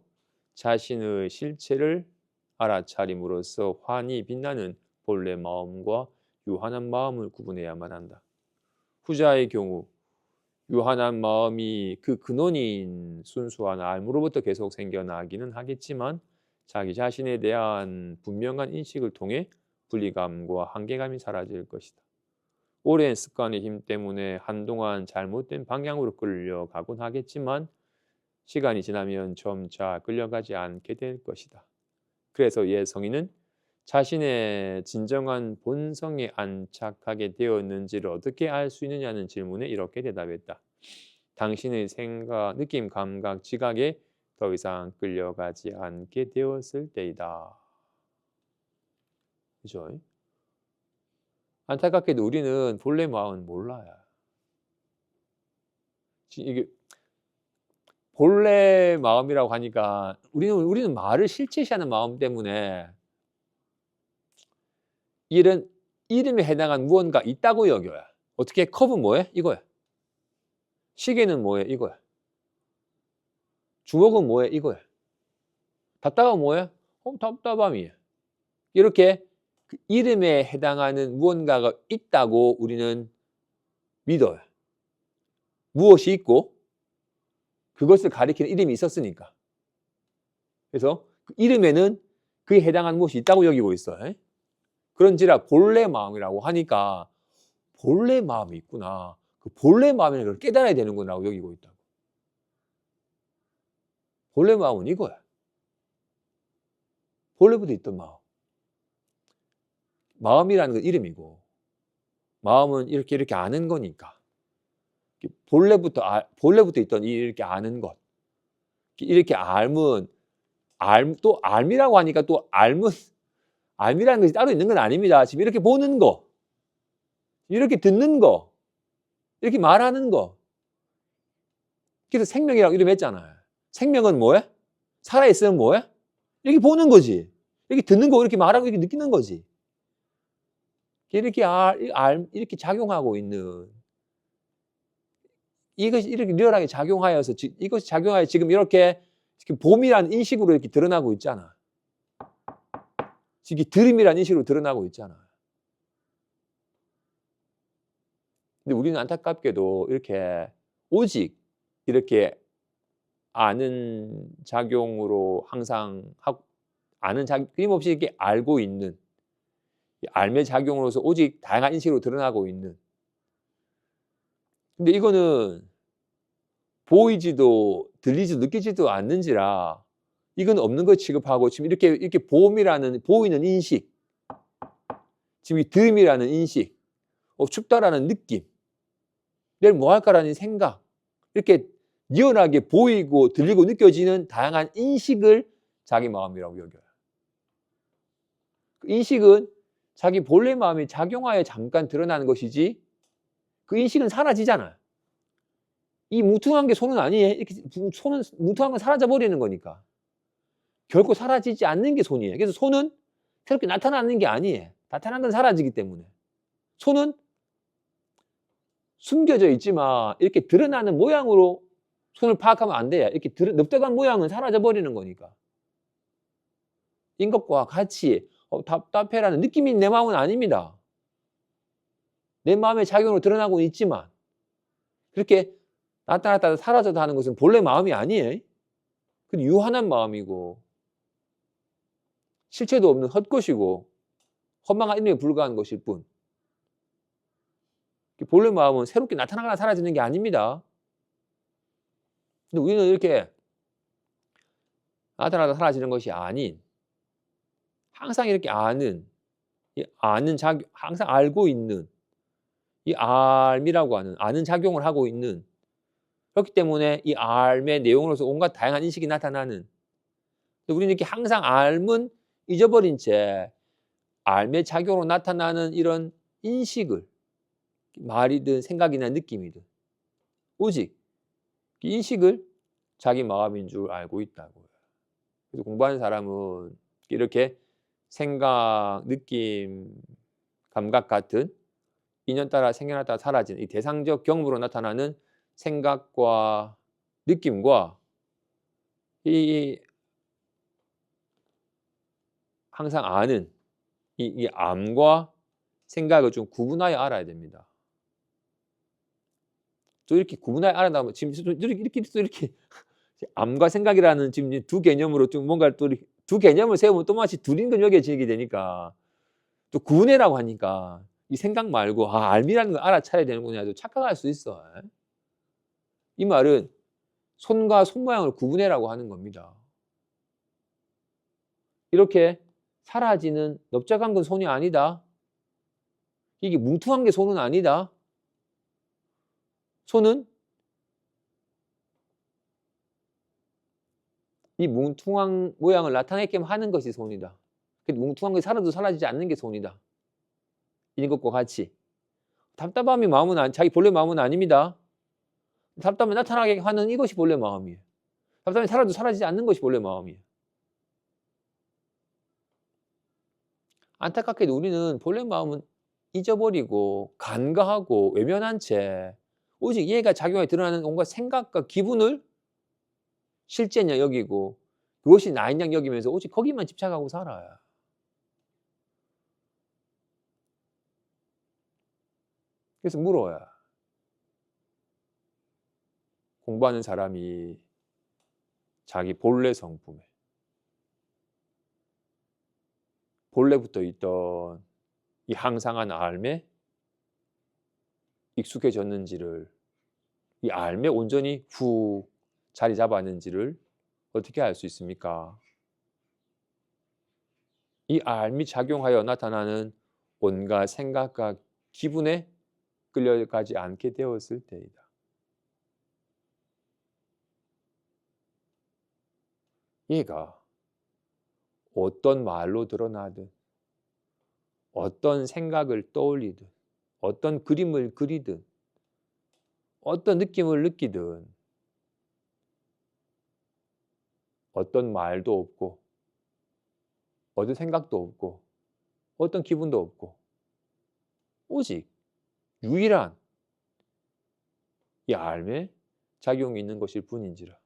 자신의 실체를 알아차림으로써 환히 빛나는 본래 마음과 유한한 마음을 구분해야만 한다. 후자의 경우 유한한 마음이 그 근원인 순수한 알무로부터 계속 생겨나기는 하겠지만 자기 자신에 대한 분명한 인식을 통해 분리감과 한계감이 사라질 것이다. 오랜 습관의 힘 때문에 한동안 잘못된 방향으로 끌려가곤 하겠지만 시간이 지나면 점차 끌려가지 않게 될 것이다. 그래서 옛 성인은 자신의 진정한 본성에 안착하게 되었는지를 어떻게 알 수 있느냐는 질문에 이렇게 대답했다. 당신의 생각, 느낌, 감각, 지각에 더 이상 끌려가지 않게 되었을 때이다. 그죠? 안타깝게도 우리는 본래 마음은 몰라요. 이게 본래 마음이라고 하니까 우리는 말을 실체시하는 마음 때문에 이런 이름에 해당한 무언가 있다고 여겨요. 어떻게 컵은 뭐예요? 이거야. 시계는 뭐예요? 이거야. 주먹은 뭐예요? 이거야. 답답함은 뭐예요? 답답함이에요. 이렇게 그 이름에 해당하는 무언가가 있다고 우리는 믿어요. 무엇이 있고 그것을 가리키는 이름이 있었으니까. 그래서 그 이름에는 그에 해당하는 무엇이 있다고 여기고 있어요. 그런지라 본래 마음이라고 하니까 본래 마음이 있구나. 그 본래 마음이라는 걸 깨달아야 되는구나라고 여기고 있다고. 본래 마음은 이거야. 본래부터 있던 마음. 마음이라는 건 이름이고 마음은 이렇게 아는 거니까. 본래부터 있던 이렇게 아는 것. 이렇게 알면 또 알미라고 하니까 또 알미라는 것이 따로 있는 건 아닙니다. 지금 이렇게 보는 거, 이렇게 듣는 거, 이렇게 말하는 거. 그래서 생명이라고 이름했잖아요. 생명은 뭐야? 살아있으면 뭐야? 이렇게 보는 거지. 이렇게 듣는 거, 이렇게 말하고 이렇게 느끼는 거지. 이렇게 작용하고 있는 이것이 이렇게 리얼하게 작용하여서 이것이 작용하여 지금 이렇게 봄이라는 인식으로 이렇게 드러나고 있잖아. 지금 드림이라는 인식으로 드러나고 있잖아. 근데 우리는 안타깝게도 이렇게 오직 이렇게 아는 작용으로 항상 끊임없이 이렇게 알고 있는 알매 작용으로서 오직 다양한 인식으로 드러나고 있는. 근데 이거는 보이지도 들리지도 느끼지도 않는지라 이건 없는 걸 취급하고 지금 이렇게 보이는 인식, 지금 이 듬이라는 인식, 춥다라는 느낌, 내일 뭐 할까라는 생각, 이렇게 리얼하게 보이고 들리고 느껴지는 다양한 인식을 자기 마음이라고 여겨요. 그 인식은 자기 본래 마음이 작용하여 잠깐 드러나는 것이지 그 인식은 사라지잖아요. 이 뭉퉁한 게 손은 아니에요. 이렇게 손은 뭉퉁한 건 사라져 버리는 거니까. 결코 사라지지 않는 게 손이에요. 그래서 손은 새롭게 나타나는 게 아니에요. 나타난 건 사라지기 때문에. 손은 숨겨져 있지만 이렇게 드러나는 모양으로 손을 파악하면 안 돼요. 이렇게 넙대간 모양은 사라져 버리는 거니까. 인것과 같이 답답해라는 느낌이 내 마음은 아닙니다. 내 마음의 작용으로 드러나고 있지만 그렇게 나타났다 사라져도 하는 것은 본래 마음이 아니에요. 그 유한한 마음이고 실체도 없는 헛것이고 허망한 이름에 불과한 것일 뿐. 본래 마음은 새롭게 나타나거나 사라지는 게 아닙니다. 근데 우리는 이렇게 나타나다 사라지는 것이 아닌 항상 이렇게 항상 알고 있는 이 알미라고 하는 아는 작용을 하고 있는, 그렇기 때문에 이 알의 내용으로서 온갖 다양한 인식이 나타나는, 우리는 이렇게 항상 알면 잊어버린 채 알매 작용으로 나타나는 이런 인식을, 말이든 생각이나 느낌이든 오직 이 인식을 자기 마음인 줄 알고 있다고요. 그래서 공부하는 사람은 이렇게 생각, 느낌, 감각 같은 인연 따라 생겨나 따라 사라지는 이 대상적 경험으로 나타나는 생각과 느낌과 이 항상 아는 이 암과 생각을 좀 구분하여 알아야 됩니다. 또 이렇게 구분하여 알아나면 지금 이렇게 암과 생각이라는 지금 두 개념으로 좀 뭔가 또 두 개념을 세우면 또 마치 둘인 것 여겨지게 되니까 또 구분해라고 하니까 이 생각 말고 알미라는 걸 알아차려야 되는구나 또 착각할 수 있어. 이 말은 손과 손 모양을 구분해라고 하는 겁니다. 이렇게 사라지는 넓적한 건 손이 아니다. 이게 뭉퉁한 게 손은 아니다. 손은 이 뭉퉁한 모양을 나타내게끔 하는 것이 손이다. 뭉퉁한 게 사라져도 사라지지 않는 게 손이다. 이것과 같이 답답함이 마음은 자기 본래 마음은 아닙니다. 답답함이 나타나게 하는 이것이 본래 마음이에요. 답답함이 사라져도 사라지지 않는 것이 본래 마음이에요. 안타깝게도 우리는 본래 마음은 잊어버리고 간과하고 외면한 채 오직 얘가 작용에 드러나는 온갖 생각과 기분을 실제냐 여기고 그것이 나인 양 여기면서 오직 거기만 집착하고 살아요. 그래서 물어요. 공부하는 사람이 자기 본래 성품에 본래부터 있던 이 항상한 알매 익숙해졌는지를 이 알매 온전히 훅 자리 잡았는지를 어떻게 알 수 있습니까? 이 알미 작용하여 나타나는 온갖 생각과 기분에 끌려가지 않게 되었을 때이다. 얘가 어떤 말로 드러나든 어떤 생각을 떠올리든 어떤 그림을 그리든 어떤 느낌을 느끼든 어떤 말도 없고 어떤 생각도 없고 어떤 기분도 없고 오직 유일한 이 알매 작용이 있는 것일 뿐인지라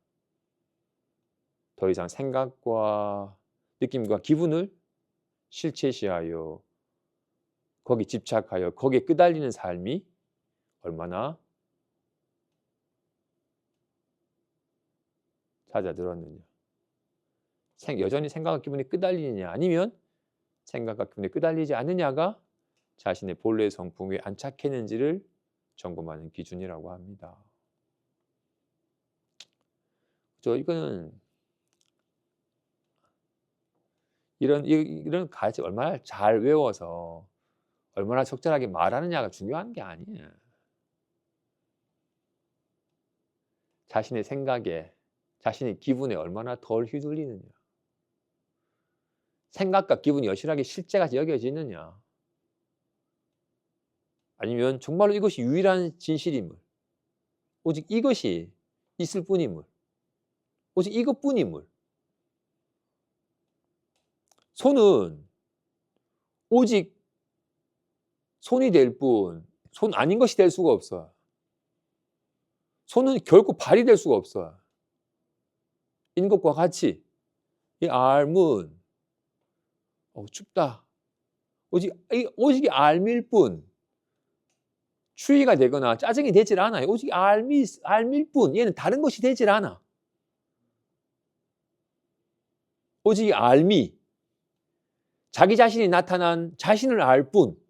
더 이상 생각과 느낌과 기분을 실체시하여 거기 집착하여 거기에 끄달리는 삶이 얼마나 잦아들었느냐. 여전히 생각과 기분에 끄달리느냐 아니면 생각과 기분에 끄달리지 않느냐가 자신의 본래 성품에 안착했는지를 점검하는 기준이라고 합니다. 이거는 이런 가지 얼마나 잘 외워서 얼마나 적절하게 말하느냐가 중요한 게 아니에요. 자신의 생각에 자신의 기분에 얼마나 덜 휘둘리느냐. 생각과 기분이 여실하게 실제가 여겨지느냐. 아니면 정말로 이것이 유일한 진실임을 오직 이것이 있을 뿐임을 오직 이것뿐임을 손은 오직 손이 될 뿐 손 아닌 것이 될 수가 없어요. 손은 결코 발이 될 수가 없어요. 인 것과 같이 이 알문 춥다. 오직 이 알밀 뿐 추위가 되거나 짜증이 되질 않아요. 오직 알밀 뿐 얘는 다른 것이 되질 않아. 오직 알미 자기 자신이 나타난 자신을 알 뿐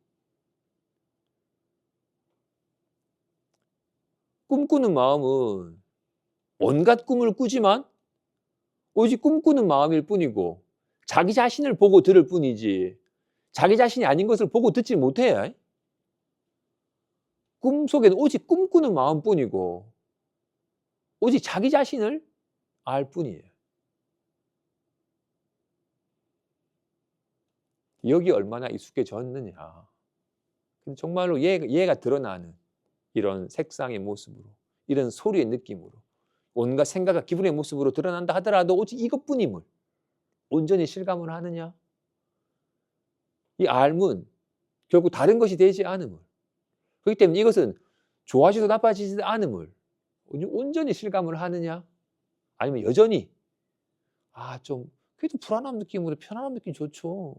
꿈꾸는 마음은 온갖 꿈을 꾸지만 오직 꿈꾸는 마음일 뿐이고 자기 자신을 보고 들을 뿐이지 자기 자신이 아닌 것을 보고 듣지 못해요. 꿈속에는 오직 꿈꾸는 마음뿐이고 오직 자기 자신을 알 뿐이에요. 여기에 얼마나 익숙해졌느냐. 근데 정말로 얘가 드러나는 이런 색상의 모습으로, 이런 소리의 느낌으로, 온갖 생각과 기분의 모습으로 드러난다 하더라도 오직 이것뿐임을 온전히 실감을 하느냐? 이 삶은 결국 다른 것이 되지 않음을, 그렇기 때문에 이것은 좋아지도 나빠지지도 않음을 온전히 실감을 하느냐? 아니면 여전히 좀 그래도 불안한 느낌으로 편안한 느낌 좋죠.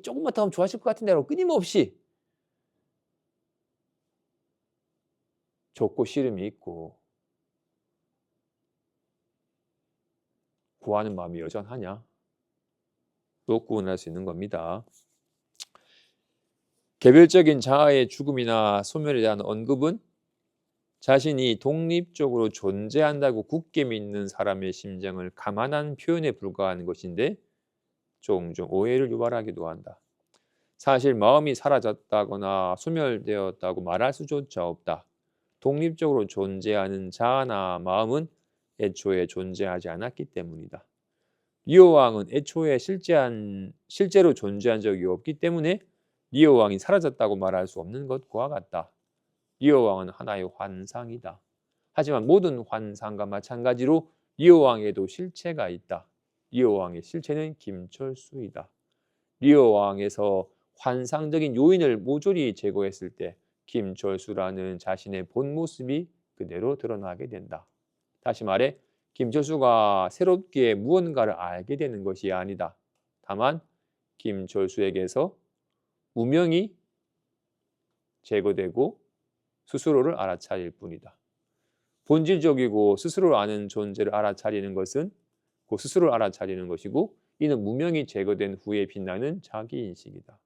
조금만 더 하면 좋아질 것 같은데라고 끊임없이 좋고 싫음이 있고 구하는 마음이 여전하냐? 또 구분할 수 있는 겁니다. 개별적인 자아의 죽음이나 소멸에 대한 언급은 자신이 독립적으로 존재한다고 굳게 믿는 사람의 심정을 감안한 표현에 불과한 것인데 종종 오해를 유발하기도 한다. 사실 마음이 사라졌다거나 소멸되었다고 말할 수조차 없다. 독립적으로 존재하는 자아나 마음은 애초에 존재하지 않았기 때문이다. 리오 왕은 애초에 실제로 존재한 적이 없기 때문에 리오 왕이 사라졌다고 말할 수 없는 것과 같다. 리오 왕은 하나의 환상이다. 하지만 모든 환상과 마찬가지로 리오 왕에도 실체가 있다. 리오 왕의 실체는 김철수이다. 리오 왕에서 환상적인 요인을 모조리 제거했을 때 김철수라는 자신의 본 모습이 그대로 드러나게 된다. 다시 말해 김철수가 새롭게 무언가를 알게 되는 것이 아니다. 다만 김철수에게서 무명이 제거되고 스스로를 알아차릴 뿐이다. 본질적이고 스스로를 아는 존재를 알아차리는 것은 그 스스로를 알아차리는 것이고, 이는 무명이 제거된 후에 빛나는 자기인식이다.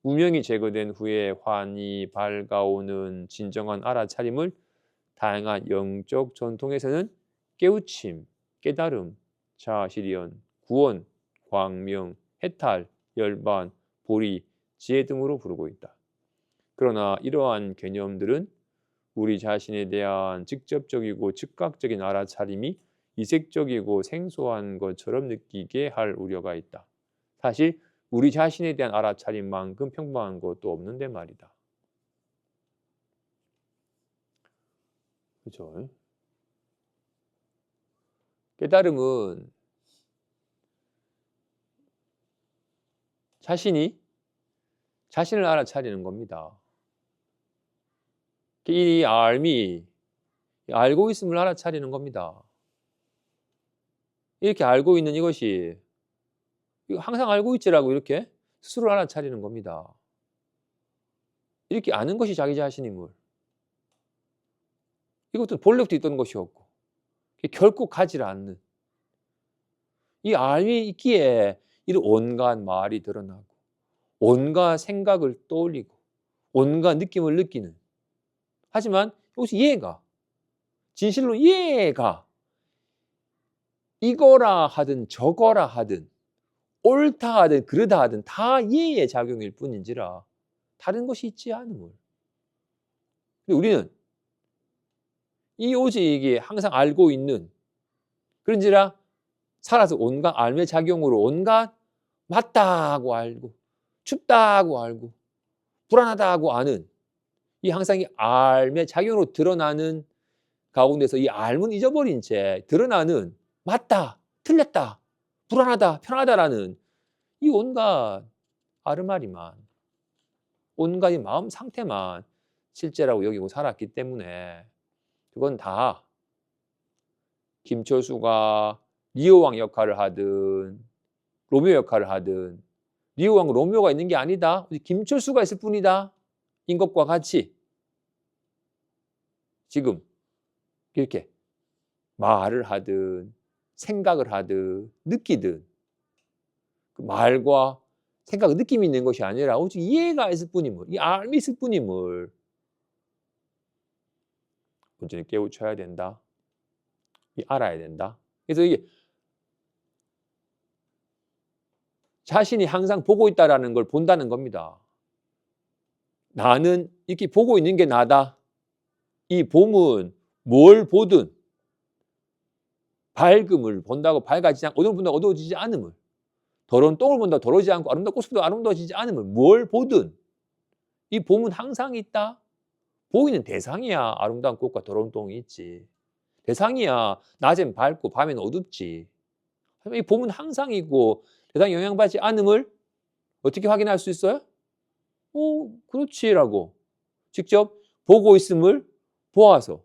무명이 제거된 후에 환히 밝아오는 진정한 알아차림을 다양한 영적 전통에서는 깨우침, 깨달음, 자아실현, 구원, 광명, 해탈, 열반, 보리, 지혜 등으로 부르고 있다. 그러나 이러한 개념들은 우리 자신에 대한 직접적이고 즉각적인 알아차림이 이색적이고 생소한 것처럼 느끼게 할 우려가 있다. 사실 우리 자신에 대한 알아차림만큼 평범한 것도 없는데 말이다. 그렇죠? 깨달음은 자신이 자신을 알아차리는 겁니다. 이 알미, 알고 있음을 알아차리는 겁니다. 이렇게 알고 있는 이것이 항상 알고 있지라고 이렇게 스스로 알아차리는 겁니다. 이렇게 아는 것이 자기 자신임을, 이것도 본력도 있던 것이 없고 결코 가지 않는 이 알미 있기에 이런 온갖 말이 드러나고 온갖 생각을 떠올리고 온갖 느낌을 느끼는, 하지만 여기서 얘가 진실로 얘가 이거라 하든 저거라 하든 옳다 하든 그르다 하든 다 얘의 작용일 뿐인지라 다른 것이 있지 않음을. 근데 우리는 이 오직 이게 항상 알고 있는, 그런지라 살아서 온갖 알의 작용으로 온갖 맞다고 알고 춥다고 알고 불안하다고 아는 이 항상 이 알의 작용으로 드러나는 가운데서 이 알은 잊어버린 채 드러나는 맞다, 틀렸다, 불안하다, 편하다라는 이 온갖 아르마리만, 온갖 이 마음 상태만 실제라고 여기고 살았기 때문에 그건 다 김철수가 리오 왕 역할을 하든 로미오 역할을 하든, 리오 왕 로미오가 있는 게 아니다, 김철수가 있을 뿐이다 인 것과 같이 지금 이렇게 말을 하든 생각을 하든 느끼든 그 말과 생각, 느낌이 있는 것이 아니라 오직 이해가 있을 뿐임을, 이 알미 있을 뿐임을 온전히 깨우쳐야 된다. 알아야 된다. 그래서 이게 자신이 항상 보고 있다라는 걸 본다는 겁니다. 나는 이렇게 보고 있는 게 나다. 이 봄은 뭘 보든 밝음을 본다고 밝아지지 않고 어두움을 본다고 어두워지지 않음을, 더러운 똥을 본다 더러워지지 않고 아름다운 꽃을 보다 아름다워지지 않으면 뭘 보든 이 봄은 항상 있다. 보이는 대상이야 아름다운 꽃과 더러운 똥이 있지. 대상이야 낮엔 밝고 밤엔 어둡지. 이 봄은 항상이고 대상에 영향받지 않음을 어떻게 확인할 수 있어요? 그렇지라고 직접 보고 있음을 보아서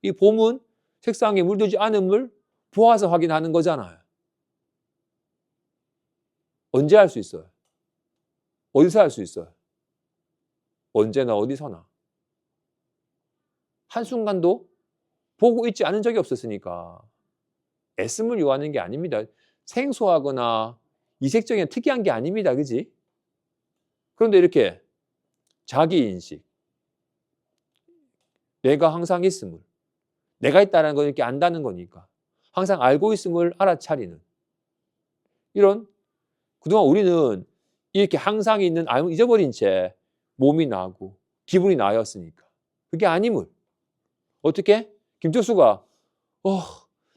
이 봄은 색상에 물들지 않음을 보아서 확인하는 거잖아요. 언제 할 수 있어요? 어디서 할 수 있어요? 언제나 어디서나. 한순간도 보고 있지 않은 적이 없었으니까 애씀을 요하는 게 아닙니다. 생소하거나 이색적인 특이한 게 아닙니다. 그지? 그런데 이렇게 자기인식, 내가 항상 있음을, 내가 있다는 건 이렇게 안다는 거니까 항상 알고 있음을 알아차리는 이런 그동안 우리는 이렇게 항상 있는 알고 잊어버린 채 몸이 나고 기분이 나였으니까 그게 아님을 어떻게? 김철수가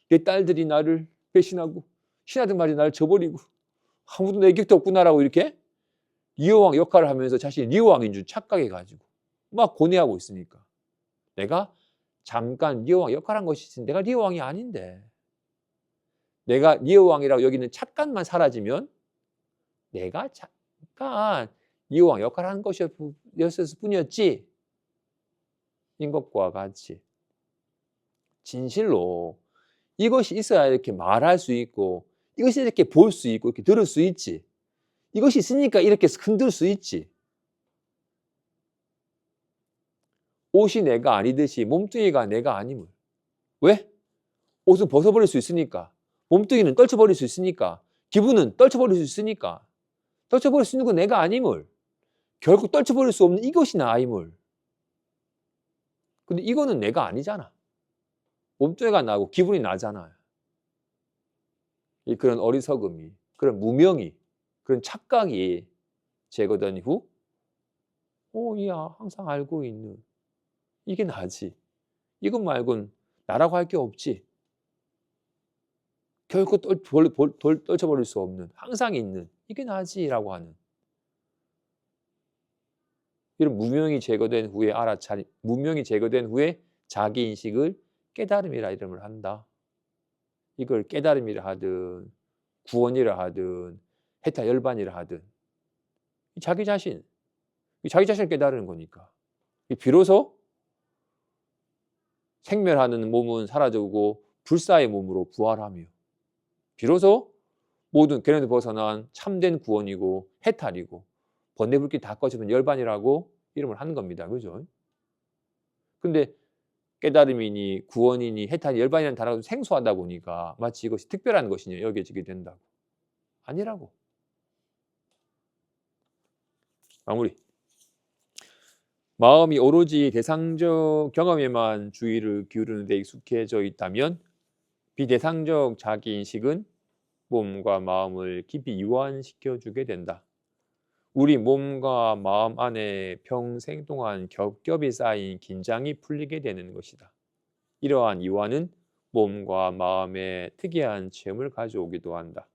내 딸들이 나를 배신하고 신하들 말이 나를 저버리고 아무도 내 곁에 없구나라고 이렇게 리오왕 역할을 하면서 자신이 리오왕인 줄 착각해가지고 막 고뇌하고 있으니까 내가 잠깐 리오왕 역할을 한 것이지 내가 리오왕이 아닌데 내가 리오왕이라고 여기는 착각만 사라지면 내가 잠깐 리오왕 역할을 한 것이었을 뿐이었지 인 것과 같이 진실로 이것이 있어야 이렇게 말할 수 있고 이것이 이렇게 볼 수 있고 이렇게 들을 수 있지 이것이 있으니까 이렇게 흔들 수 있지 옷이 내가 아니듯이 몸뚱이가 내가 아님을 왜? 옷은 벗어버릴 수 있으니까 몸뚱이는 떨쳐버릴 수 있으니까 기분은 떨쳐버릴 수 있으니까 떨쳐버릴 수 있는 건 내가 아님을 결국 떨쳐버릴 수 없는 이것이 나임을 근데 이거는 내가 아니잖아 몸뚱이가 나고 기분이 나잖아요 그런 어리석음이 그런 무명이 그런 착각이 제거된 후 야 항상 알고 있는 이게 나지 이것 말고는 나라고 할 게 없지 결코 떨쳐버릴 수 없는 항상 있는 이게 나지라고 하는 이런 무명이 제거된 후에 무명이 제거된 후에 자기 인식을 깨달음이라 이름을 한다. 이걸 깨달음이라 하든 구원이라 하든 해탈 열반이라 하든 자기 자신을 깨달은 거니까 비로소 생멸하는 몸은 사라지고 불사의 몸으로 부활하며 비로소 모든 괴로움에서 벗어난 참된 구원이고 해탈이고 번뇌불길 다 꺼지면 열반이라고 이름을 하는 겁니다. 그죠? 근데 깨달음이니 구원이니 해탈이 열반이라는 단어가 생소하다 보니까 마치 이것이 특별한 것이냐 여겨지게 된다고. 아니라고. 마무리. 마음이 오로지 대상적 경험에만 주의를 기울이는 데 익숙해져 있다면 비대상적 자기인식은 몸과 마음을 깊이 이완시켜주게 된다. 우리 몸과 마음 안에 평생 동안 겹겹이 쌓인 긴장이 풀리게 되는 것이다. 이러한 이완은 몸과 마음에 특이한 체험을 가져오기도 한다.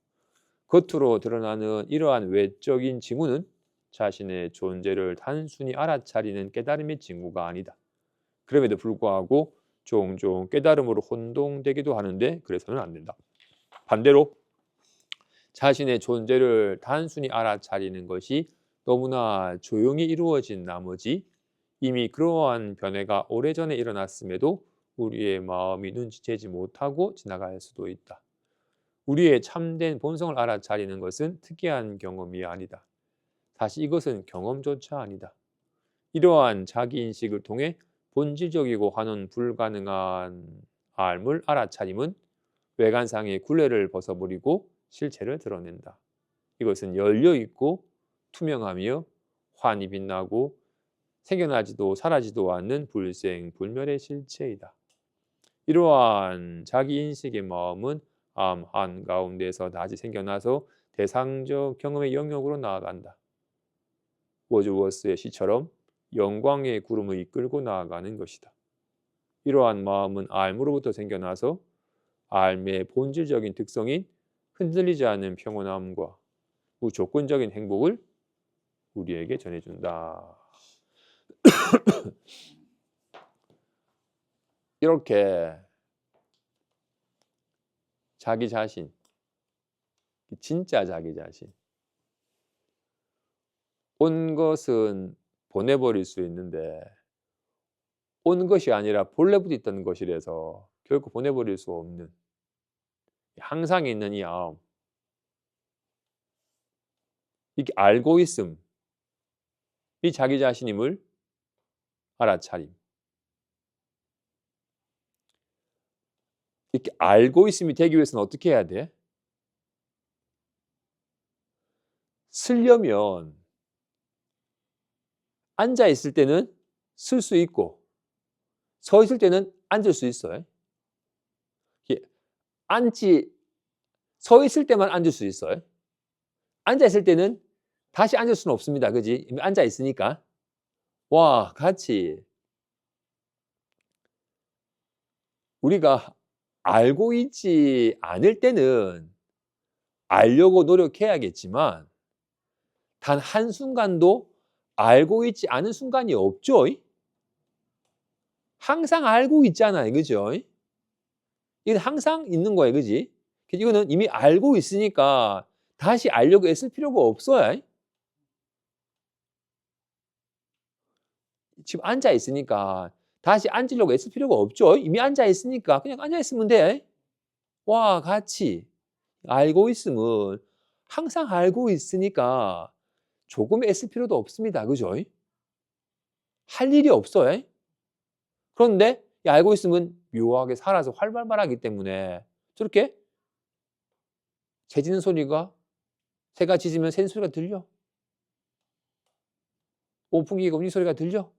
겉으로 드러나는 이러한 외적인 징후는 자신의 존재를 단순히 알아차리는 깨달음의 징후가 아니다. 그럼에도 불구하고 종종 깨달음으로 혼동되기도 하는데 그래서는 안 된다. 반대로 자신의 존재를 단순히 알아차리는 것이 너무나 조용히 이루어진 나머지 이미 그러한 변화가 오래전에 일어났음에도 우리의 마음이 눈치채지 못하고 지나갈 수도 있다. 우리의 참된 본성을 알아차리는 것은 특이한 경험이 아니다. 사실 이것은 경험조차 아니다. 이러한 자기인식을 통해 본질적이고 환원 불가능한 삶을 알아차림은 외관상의 굴레를 벗어버리고 실체를 드러낸다. 이것은 열려있고 투명하며 환히 빛나고 생겨나지도 사라지도 않는 불생불멸의 실체이다. 이러한 자기인식의 마음은 암 한가운데서 다시 생겨나서 대상적 경험의 영역으로 나아간다. 워즈워스의 시처럼 영광의 구름을 이끌고 나아가는 것이다. 이러한 마음은 알므로부터 생겨나서 알의 본질적인 특성인 흔들리지 않는 평온함과 무조건적인 행복을 우리에게 전해준다. 이렇게 자기 자신, 진짜 자기 자신, 온 것은 보내버릴 수 있는데 온 것이 아니라 본래부터 있던 것이라서 결코 보내버릴 수 없는 항상 있는 이 마음, 이렇게 알고 있음, 이 자기 자신임을 알아차림. 이렇게 알고 있음이 되기 위해서는 어떻게 해야 돼? 쓰려면 앉아 있을 때는 쓸 수 있고 서 있을 때는 앉을 수 있어요. 서 있을 때만 앉을 수 있어요. 앉아 있을 때는 다시 앉을 수는 없습니다. 그지? 이미 앉아 있으니까. 와, 같이 우리가 알고 있지 않을 때는 알려고 노력해야겠지만 단 한순간도 알고 있지 않은 순간이 없죠. 항상 알고 있잖아요. 그죠? 이건 항상 있는 거예요. 그지? 이거는 이미 알고 있으니까 다시 알려고 애쓸 필요가 없어요. 지금 앉아 있으니까 다시 앉으려고 애쓸 필요가 없죠. 이미 앉아 있으니까 그냥 앉아 있으면 돼. 와, 같이 알고 있으면 항상 알고 있으니까 조금 애쓸 필요도 없습니다. 그죠? 할 일이 없어요. 그런데 알고 있으면 묘하게 살아서 활발하기 때문에 저렇게 새 짖는 소리가, 새가 짖으면 새 소리가 들려. 온풍기가 우는 소리가 들려.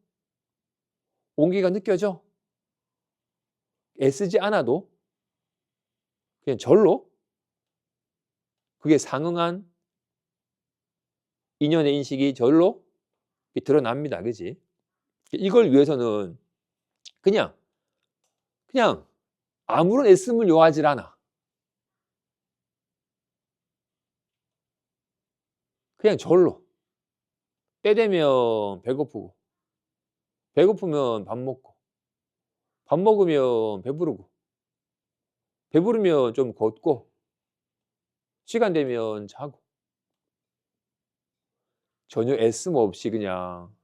온기가 느껴져. 애쓰지 않아도 그냥 절로 그게 상응한 인연의 인식이 절로 드러납니다. 그지? 이걸 위해서는 그냥 아무런 애씀을 요하지 않아. 그냥 절로. 때 되면 배고프고, 배고프면 밥 먹고, 밥 먹으면 배부르고, 배부르면 좀 걷고, 시간 되면 자고. 전혀 애씀 없이 그냥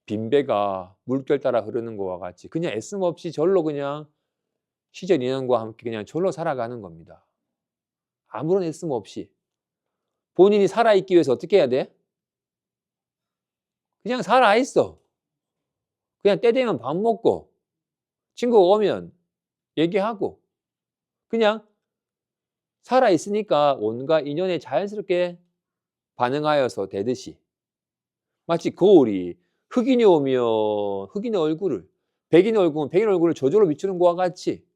빈배가 물결 따라 흐르는 것과 같이 그냥 애씀 없이 절로 그냥 시절 인연과 함께 그냥 절로 살아가는 겁니다. 아무런 애씀 없이. 본인이 살아있기 위해서 어떻게 해야 돼? 그냥 살아있어. 그냥 때 되면 밥 먹고 친구가 오면 얘기하고 그냥 살아있으니까 온갖 인연에 자연스럽게 반응하여서 되듯이 마치 거울이 흑인이 오면 흑인의 얼굴을, 백인의 얼굴은 백인의 얼굴을 저절로 비추는 것과 같이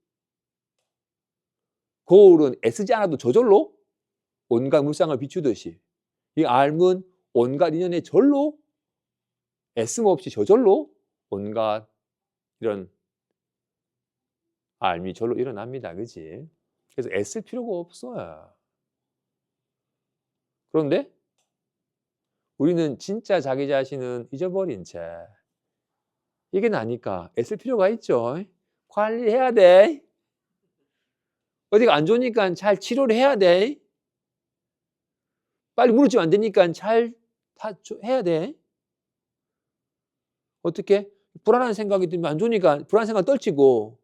거울은 애쓰지 않아도 저절로 온갖 물상을 비추듯이 이 삶은 온갖 인연에 절로 애씀 없이 저절로 온갖 이런 삶이 절로 일어납니다. 그지? 그래서 애쓸 필요가 없어요. 그런데 우리는 진짜 자기 자신은 잊어버린 채 이게 나니까 애쓸 필요가 있죠. 관리해야 돼. 어디가 안 좋으니까 잘 치료를 해야 돼. 빨리 무너지면 안 되니까 잘 해야 돼. 어떻게? 불안한 생각이 들면 안 좋으니까 불안한 생각 떨치고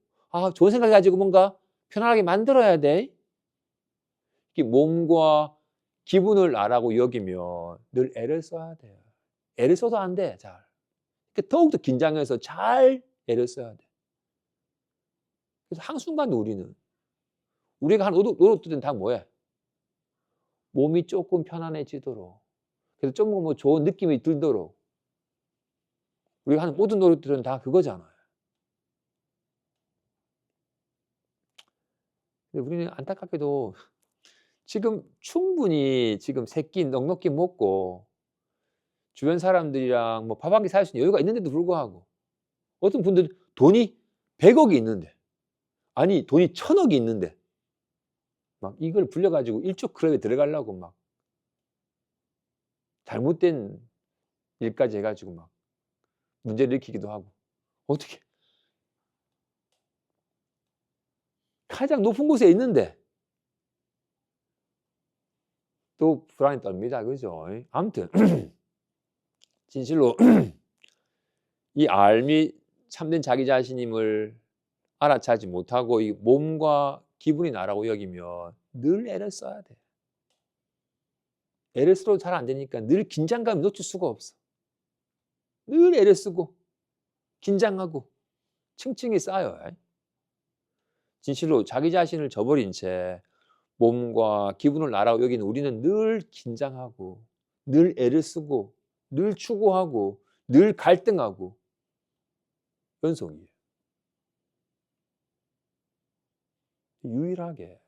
좋은 생각 가지고 뭔가 편안하게 만들어야 돼. 몸과 기분을 나라고 여기면 늘 애를 써야 돼요. 애를 써도 안 돼, 잘. 더욱더 긴장해서 잘 애를 써야 돼. 그래서 한순간도 우리가 하는 노력들은 다 뭐야? 몸이 조금 편안해지도록. 그래서 좀 뭐 좋은 느낌이 들도록. 우리가 하는 모든 노력들은 다 그거잖아요. 근데 우리는 안타깝게도 지금 충분히 지금 세 끼 넉넉히 먹고 주변 사람들이랑 뭐 밥 한 끼 살 수 있는 여유가 있는데도 불구하고 어떤 분들은 돈이 100억이 있는데 아니 돈이 1000억이 있는데 막 이걸 불려 가지고 1조 클럽에 들어가려고 막 잘못된 일까지 해가지고 막 문제를 일으키기도 하고. 어떻게 가장 높은 곳에 있는데 또 불안이 떱니다. 그죠? 아무튼 진실로 이 알미 참된 자기 자신임을 알아차지 못하고 이 몸과 기분이 나라고 여기면 늘 애를 써야 돼. 애를 써도 잘 안 되니까 늘 긴장감이 놓칠 수가 없어. 늘 애를 쓰고 긴장하고 층층이 쌓여요. 진실로 자기 자신을 저버린 채 몸과 기분을 나라고 여기는 우리는 늘 긴장하고 늘 애를 쓰고 늘 추구하고 늘 갈등하고 연속이에요. 유일하게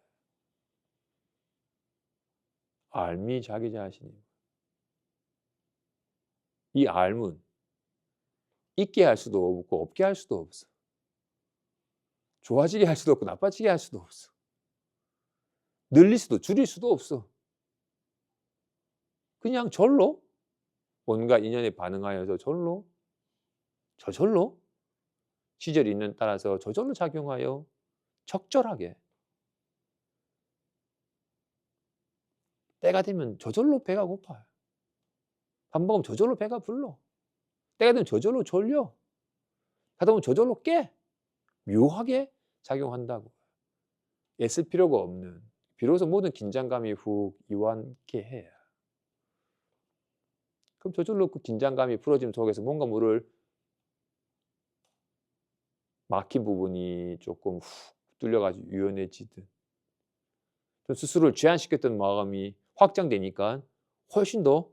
알미 자기 자신이 이 알문 있게 할 수도 없고 없게 할 수도 없어. 좋아지게 할 수도 없고 나빠지게 할 수도 없어. 늘릴 수도 줄일 수도 없어. 그냥 절로 온갖 인연에 반응하여서 절로 저절로 시절 있는 따라서 저절로 작용하여 적절하게 때가 되면 저절로 배가 고파요. 밥 먹으면 저절로 배가 불러. 때가 되면 저절로 졸려. 하다 보면 저절로 깨. 묘하게 작용한다고. 애쓸 필요가 없는 비로소 모든 긴장감이 훅 이완케 해요. 그럼 저절로 그 긴장감이 풀어짐 속에서 뭔가 모를 막힌 부분이 조금 훅 뚫려가지고 유연해지듯 스스로를 제한시켰던 마음이 확장되니까 훨씬 더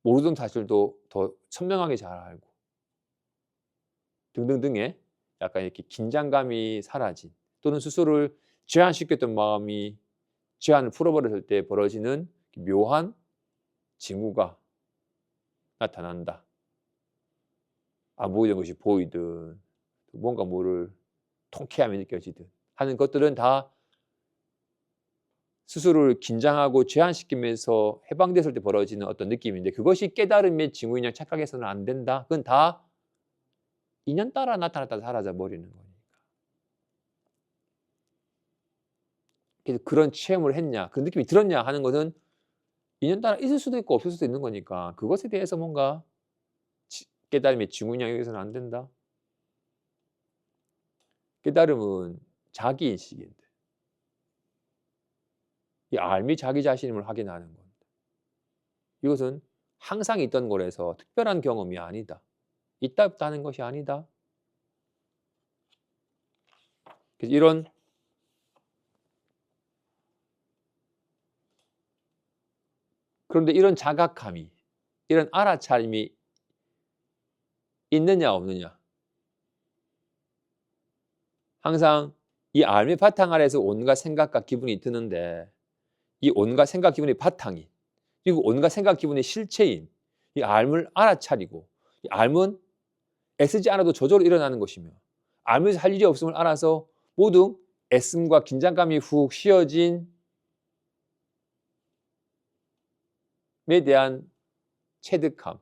모르던 사실도 더 선명하게 잘 알고 등등등의 약간 이렇게 긴장감이 사라진 또는 스스로를 제한시켰던 마음이 제한을 풀어버렸을 때 벌어지는 묘한 징후가 나타난다. 안 보이던 것이 보이든 뭔가 모를 통쾌함이 느껴지든 하는 것들은 다 스스로를 긴장하고 제한시키면서 해방됐을 때 벌어지는 어떤 느낌인데 그것이 깨달음의 징후이냐 착각해서는 안 된다. 그건 다 인연 따라 나타났다 사라져버리는 거니까. 그래서 그런 체험을 했냐 그 느낌이 들었냐 하는 것은 인연 따라 있을 수도 있고 없을 수도 있는 거니까 그것에 대해서 뭔가 깨달음의 징후냐 여기서는 안 된다. 깨달음은 자기인식인데 이 알미 자기 자신임을 확인하는 겁니다. 이것은 항상 있던 거라서 특별한 경험이 아니다. 있다 없다 하는 것이 아니다. 그래서 이런 그런데 이런 자각함이 이런 알아차림이 있느냐 없느냐 항상 이 알미 바탕 아래에서 온갖 생각과 기분이 드는데 이 온갖 생각 기분의 바탕이 그리고 온갖 생각 기분의 실체인 이 알을 알아차리고 이 알은 애쓰지 않아도 저절로 일어나는 것이며 알면서 할 일이 없음을 알아서 모든 애씀과 긴장감이 훅 쉬어진 에 대한 체득함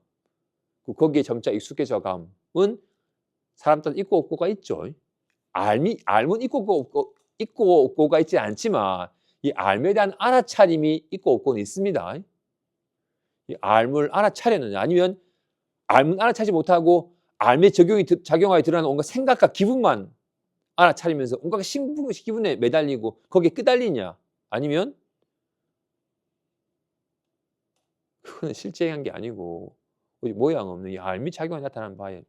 거기에 점차 익숙해져감은 사람들은 있고 없고가 있죠. 알은 있고 없고가 있지 않지만 이 알에 대한 알아차림이 있고 없고는 있습니다. 이 알을 알아차렸느냐 아니면 알은 알아차리지 못하고 알에 작용하여 드러나는 온갖 생각과 기분만 알아차리면서 온갖 기분에 매달리고 거기에 끄달리냐 아니면 그건 실제한 게 아니고 모양 없는 이 알미 작용이 나타나는 바에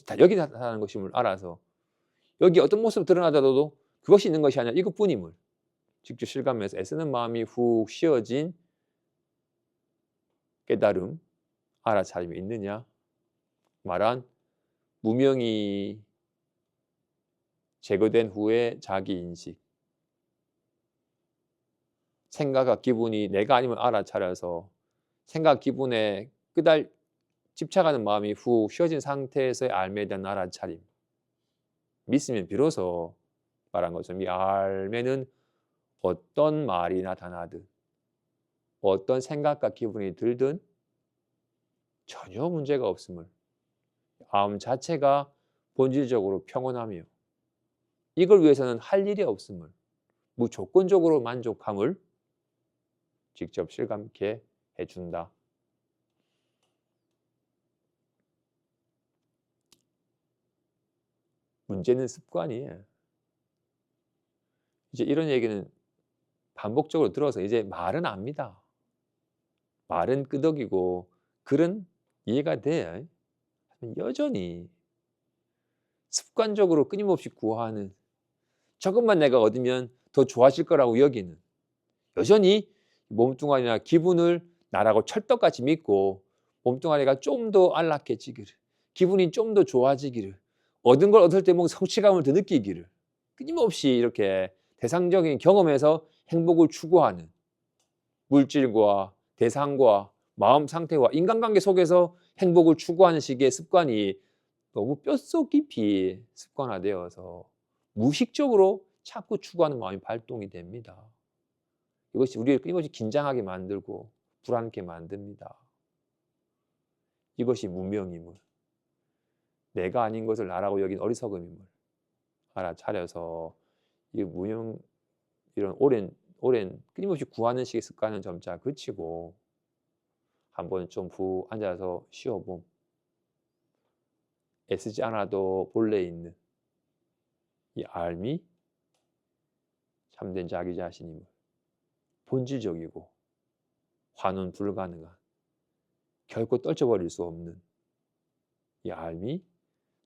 다 여기 나타나는 것임을 알아서 여기 어떤 모습으로 드러나더라도 그것이 있는 것이 아니라 이것뿐임을 직접 실감해서 애쓰는 마음이 훅 쉬어진 깨달음, 알아차림이 있느냐 말한 무명이 제거된 후에 자기인식 생각과 기분이 내가 아니면 알아차려서 생각, 기분에 집착하는 마음이 훅 쉬어진 상태에서의 알매에 대한 알아차림 믿으면 비로소 말한 것처럼 이 알매는 어떤 말이 나타나든 어떤 생각과 기분이 들든 전혀 문제가 없음을, 마음 자체가 본질적으로 평온하며 이걸 위해서는 할 일이 없음을, 무조건적으로 만족함을 직접 실감케 해준다. 문제는 습관이에요. 이제 이런 얘기는 반복적으로 들어서 이제 말은 압니다. 말은 끄덕이고 글은 이해가 돼요. 여전히 습관적으로 끊임없이 구하는, 저것만 내가 얻으면 더 좋아질 거라고 여기는, 여전히 몸뚱아리나 기분을 나라고 철떡같이 믿고 몸뚱아리가 좀 더 안락해지기를, 기분이 좀 더 좋아지기를, 얻은 걸 얻을 때 뭔가 성취감을 더 느끼기를 끊임없이 이렇게 대상적인 경험에서 행복을 추구하는, 물질과 대상과 마음 상태와 인간관계 속에서 행복을 추구하는 식의 습관이 너무 뼛속 깊이 습관화되어서 무의식적으로 자꾸 추구하는 마음이 발동이 됩니다. 이것이 우리를 끊임없이 긴장하게 만들고 불안케 만듭니다. 이것이 무명임을, 내가 아닌 것을 나라고 여긴 어리석음임을 알아차려서 이 무명, 이런 오랜 끊임없이 구하는 식의 습관은 점차 그치고 한번 좀 푹 앉아서 쉬어봄, 애쓰지 않아도 본래 있는 이 알미, 참된 자기 자신임을, 본질적이고 환원 불가능한, 결코 떨쳐버릴 수 없는 이 알미,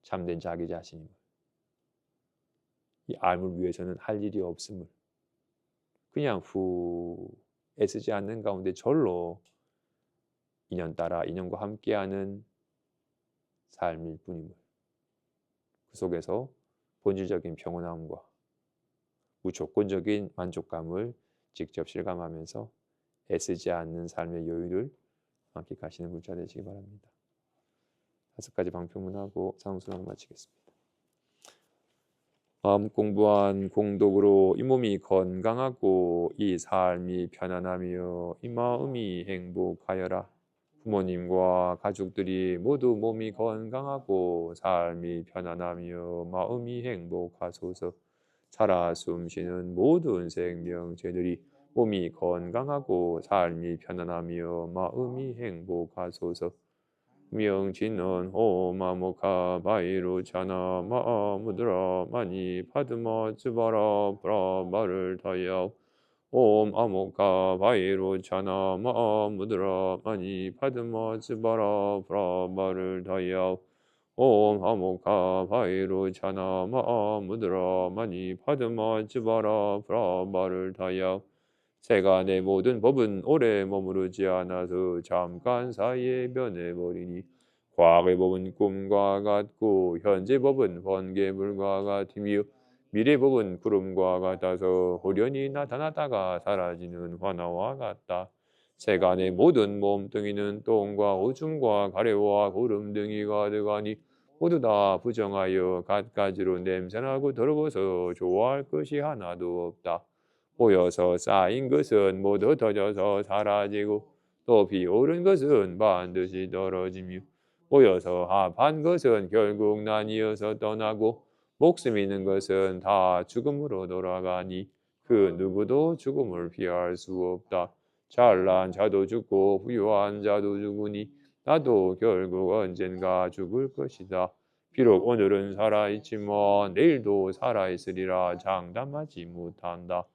참된 자기 자신임을, 이 알을 위해서는 할 일이 없음을, 그냥 후 애쓰지 않는 가운데 절로 인연 따라 인연과 함께하는 삶일 뿐임을, 그 속에서 본질적인 평온함과 무조건적인 만족감을 직접 실감하면서 애쓰지 않는 삶의 여유를 만끽하시는 문자 되시기 바랍니다. 5가지 방편문하고 상수랑 마치겠습니다. 마음 공부한 공덕으로 이 몸이 건강하고 이 삶이 편안하며 이 마음이 행복하여라. 부모님과 가족들이 모두 몸이 건강하고 삶이 편안하며 마음이 행복하소서. 살아 숨쉬는 모든 생명체들이 몸이 건강하고 삶이 편안하며 마음이 행복하소서. 명진은 호마모카 바이루 차나 마무드라 마니 파드마 츠바라 브라마를 타야 옴 아모카 바이루 차나 마무드라 마니 파드마 츠바라 브라마를 타야 옴 아모카 바이루 차나 마무드라 마니 파드마 츠바라 브라마를 타야 새가 내 모든 법은 오래 머무르지 않아서 잠깐 사이에 변해버리니 과거의 법은 꿈과 같고 현재 법은 번개불과 같으며 미래 법은 구름과 같아서 호련히 나타나다가 사라지는 화나와 같다. 새가 내 모든 몸뚱이는 똥과 오줌과 가래와 구름 등이 가득하니 모두 다 부정하여 갖가지로 냄새나고 더러워서 좋아할 것이 하나도 없다. 모여서 쌓인 것은 모두 흩어져서 사라지고 높이 오른 것은 반드시 떨어지며 모여서 합한 것은 결국 나뉘어서 떠나고 목숨 있는 것은 다 죽음으로 돌아가니 그 누구도 죽음을 피할 수 없다. 잘난 자도 죽고 부유한 자도 죽으니 나도 결국 언젠가 죽을 것이다. 비록 오늘은 살아있지만 내일도 살아있으리라 장담하지 못한다.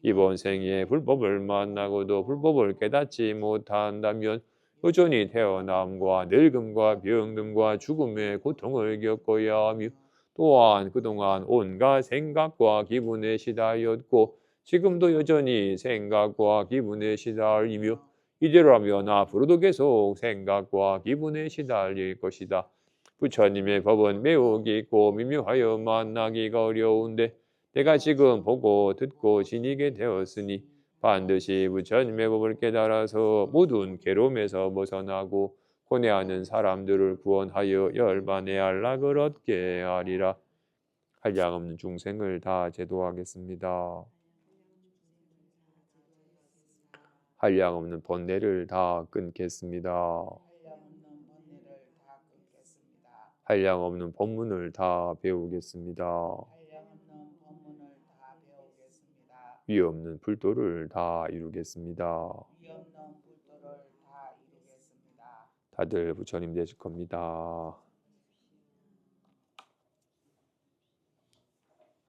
이번 생에 불법을 만나고도 불법을 깨닫지 못한다면 여전히 태어남과 늙음과 병듦과 죽음의 고통을 겪어야 하며 또한 그동안 온갖 생각과 기분에 시달렸고 지금도 여전히 생각과 기분에 시달리며 이대로라면 앞으로도 계속 생각과 기분에 시달릴 것이다. 부처님의 법은 매우 깊고 미묘하여 만나기가 어려운데 내가 지금 보고 듣고 지니게 되었으니 반드시 부처님의 법을 깨달아서 모든 괴로움에서 벗어나고 고뇌하는 사람들을 구원하여 열반의 안락을 얻게 하리라. 한량없는 중생을 다 제도하겠습니다. 한량없는 번뇌를 다 끊겠습니다. 한량없는 법문을 다 배우겠습니다. 한량없는 법문을 다 배우겠습니다. 위 없는 불도를 다 이루겠습니다. 위 없는 불도를 다 이루겠습니다. 다들 부처님 되실 겁니다.